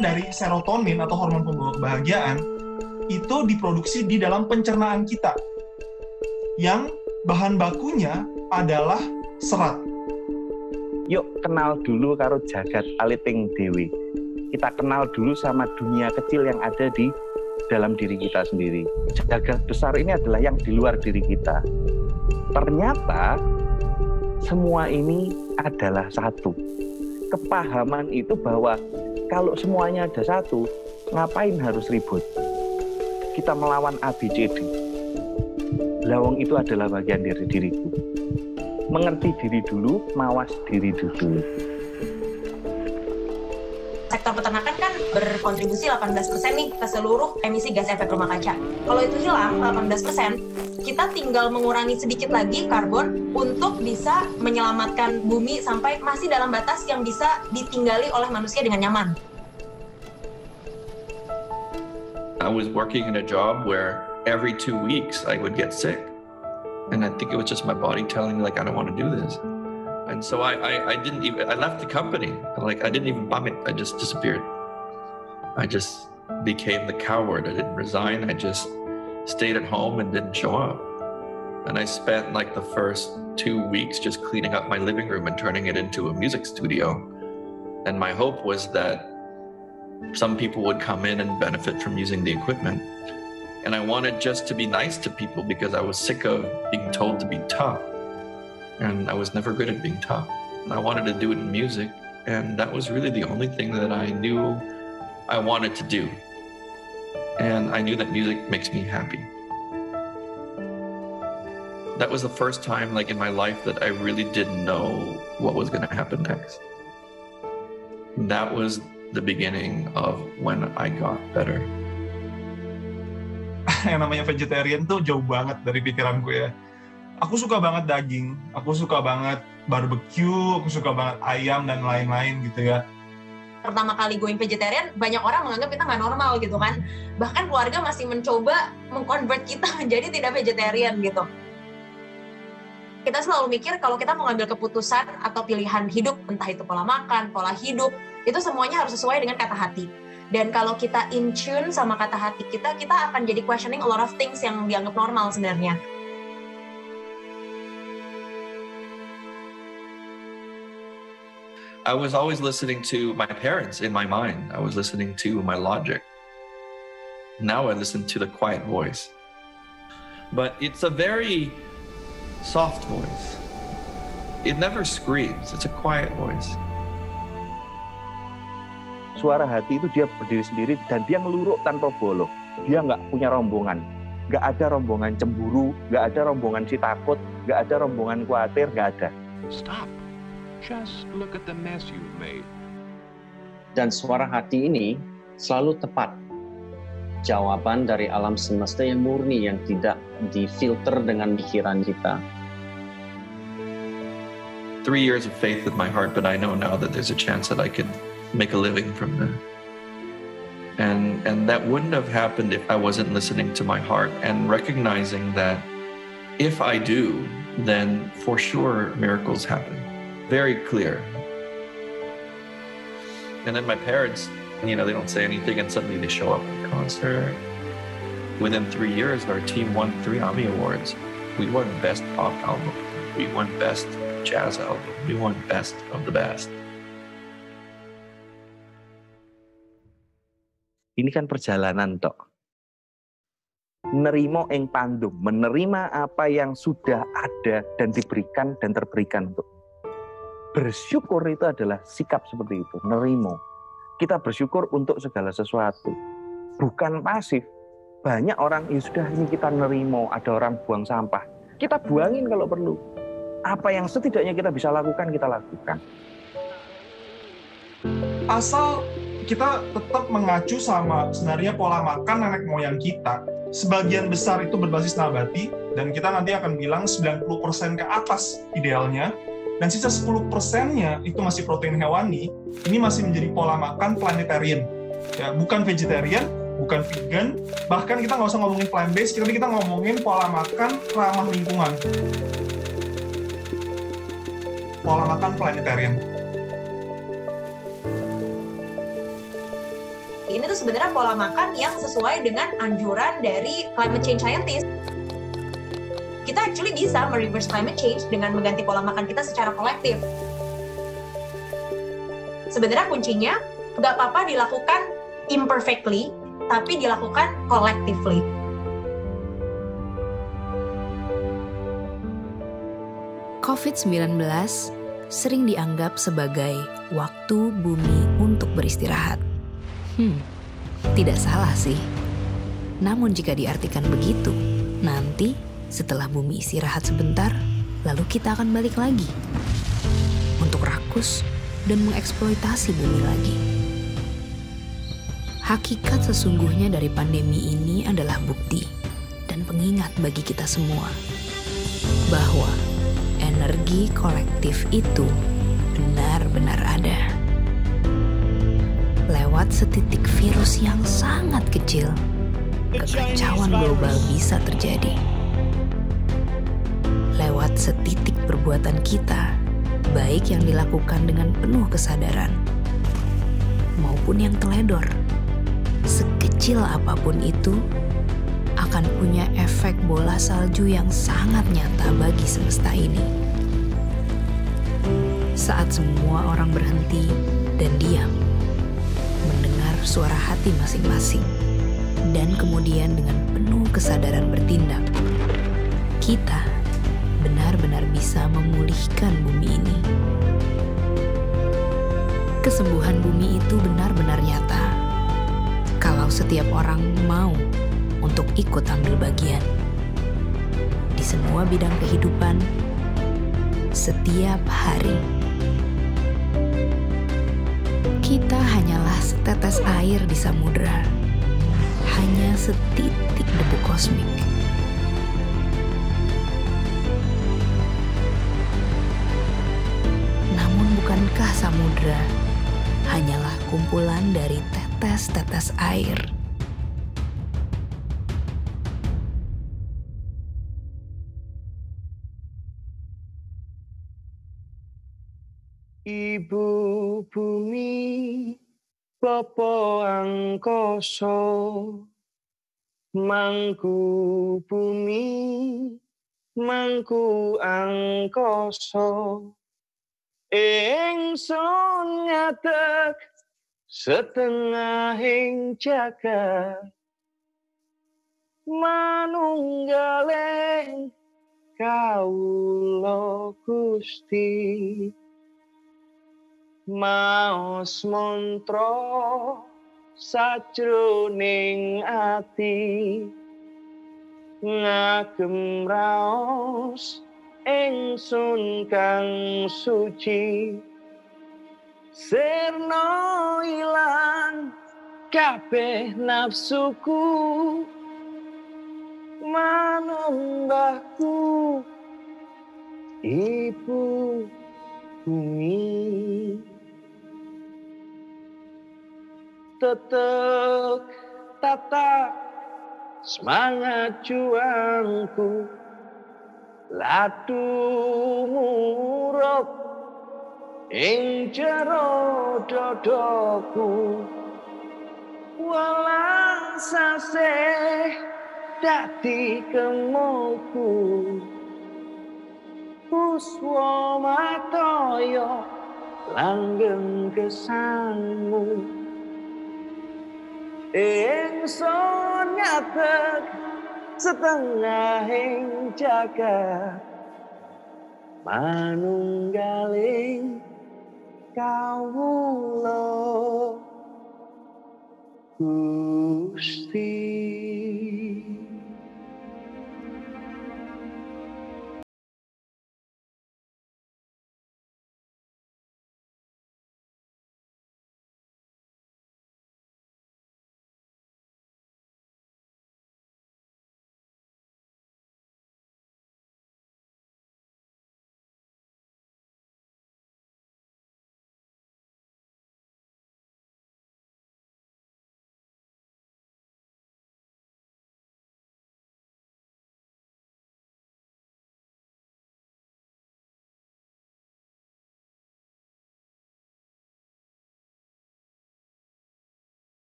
dari serotonin atau hormon pembawa kebahagiaan itu diproduksi di dalam pencernaan kita. Yang bahan bakunya adalah serat. Yuk kenal dulu karo jagat aliting dewi. Kita kenal dulu sama dunia kecil yang ada di dalam diri kita sendiri. Jagat besar ini adalah yang di luar diri kita. Ternyata semua ini adalah satu. Kepahaman itu bahwa kalau semuanya ada satu, ngapain harus ribut? Kita melawan ABCD. Lawang itu adalah bagian dari diriku. Mengerti diri dulu, mawas diri dulu. Sektor peternakan kan berkontribusi 18% nih ke seluruh emisi gas efek rumah kaca. Kalau itu hilang 18%, kita tinggal mengurangi sedikit lagi karbon untuk bisa menyelamatkan bumi sampai masih dalam batas yang bisa ditinggali oleh manusia dengan nyaman. I was working in a job where every 2 weeks I would get sick. And I think it was just my body telling me, like, I don't want to do this. And so I left the company. Like, I didn't even bum it. I just disappeared. I just became the coward. I didn't resign. I just stayed at home and didn't show up. And I spent like the first 2 weeks just cleaning up my living room and turning it into a music studio. And my hope was that some people would come in and benefit from using the equipment. And I wanted just to be nice to people because I was sick of being told to be tough. And I was never good at being tough. And I wanted to do it in music. And that was really the only thing that I knew I wanted to do. And I knew that music makes me happy. That was the first time like in my life that I really didn't know what was going to happen next. That was the beginning of when I got better. Yang namanya vegetarian tuh jauh banget dari pikiranku ya. Aku suka banget daging, aku suka banget barbecue, aku suka banget ayam dan lain-lain gitu ya. Pertama kali going vegetarian, banyak orang menganggap kita nggak normal gitu kan. Bahkan keluarga masih mencoba mengkonvert kita menjadi tidak vegetarian gitu. Kita selalu mikir kalau kita mau ngambil keputusan atau pilihan hidup, entah itu pola makan, pola hidup, itu semuanya harus sesuai dengan kata hati. Dan kalau kita in tune sama kata hati kita akan jadi questioning a lot of things yang dianggap normal sebenarnya. I was always listening to my parents in my mind. I was listening to my logic. Now I listen to the quiet voice. But it's a very soft voice. It never screams. It's a quiet voice. Suara hati itu dia berdiri sendiri dan dia ngeluruk tanpa bolong. Dia nggak punya rombongan. Nggak ada rombongan cemburu, nggak ada rombongan si takut, nggak ada rombongan khawatir, nggak ada. Stop. Just look at the mess you've made. Dan suara hati ini selalu tepat. Jawaban dari alam semesta yang murni, yang tidak difilter dengan pikiran kita. 3 years of faith with my heart, but I know now that there's a chance that I could make a living from that. And that wouldn't have happened if I wasn't listening to my heart and recognizing that if I do, then for sure miracles happen. Very clear. And then my parents, they don't say anything and suddenly they show up at the concert. Within 3 years, our team won 3 Emmy Awards. We won Best Pop Album. We won Best Jazz Album. We won Best of the Best. Ini kan perjalanan tok. Nerimo ing pandum, menerima apa yang sudah ada dan diberikan dan terberikan untuk. Bersyukur itu adalah sikap seperti itu, nerimo. Kita bersyukur untuk segala sesuatu, bukan pasif. Banyak orang, ya sudah ini kita nerimo, ada orang buang sampah, kita buangin kalau perlu. Apa yang setidaknya kita bisa lakukan, kita lakukan. Asal kita tetap mengacu sama sebenarnya pola makan nenek moyang kita. Sebagian besar itu berbasis nabati, dan kita nanti akan bilang 90% ke atas idealnya. Dan sisa 10%-nya itu masih protein hewani, ini masih menjadi pola makan planetarian. Ya, bukan vegetarian, bukan vegan, bahkan kita nggak usah ngomongin plant-based, tapi kita ngomongin pola makan ramah lingkungan. Pola makan planetarian. Ini tuh sebenarnya pola makan yang sesuai dengan anjuran dari climate change scientist. Kita actually bisa mereverse climate change dengan mengganti pola makan kita secara kolektif. Sebenarnya kuncinya nggak apa-apa dilakukan imperfectly, tapi dilakukan collectively. COVID-19 sering dianggap sebagai waktu bumi untuk beristirahat. Tidak salah sih. Namun jika diartikan begitu, nanti setelah bumi istirahat sebentar, lalu kita akan balik lagi untuk rakus dan mengeksploitasi bumi lagi. Hakikat sesungguhnya dari pandemi ini adalah bukti dan pengingat bagi kita semua bahwa energi kolektif itu benar-benar ada. Lewat setitik virus yang sangat kecil, kekacauan global bisa terjadi. Lewat setitik perbuatan kita, baik yang dilakukan dengan penuh kesadaran, maupun yang teledor, sekecil apapun itu, akan punya efek bola salju yang sangat nyata bagi semesta ini. Saat semua orang berhenti dan diam, mendengar suara hati masing-masing, dan kemudian dengan penuh kesadaran bertindak, kita benar-benar bisa memulihkan bumi ini. Kesembuhan bumi itu benar-benar nyata kalau setiap orang mau untuk ikut ambil bagian. di semua bidang kehidupan setiap hari. Kita hanyalah setetes air di samudera, hanya setitik debu kosmik. Namun bukankah samudera hanyalah kumpulan dari tetes-tetes air? Ibu bumi, Bapa angkasa, mangku bumi, mangku angkasa, ingsun ngadeg setengahing jagat, manunggaling kawula Gusti. Maos mantra sajroning ati, ngagem raos ingsun kang suci, sirna ilang kabeh nafsuku, manembahku Ibu bumi. Tetep tatap semangat juangku, ladu murup ing jero dodoku, walang sasih dadi kemoku, puswa mataya langgeng gesangmu. Ingsun ngadeg setengahing jagat, manunggaling kawula Gusti.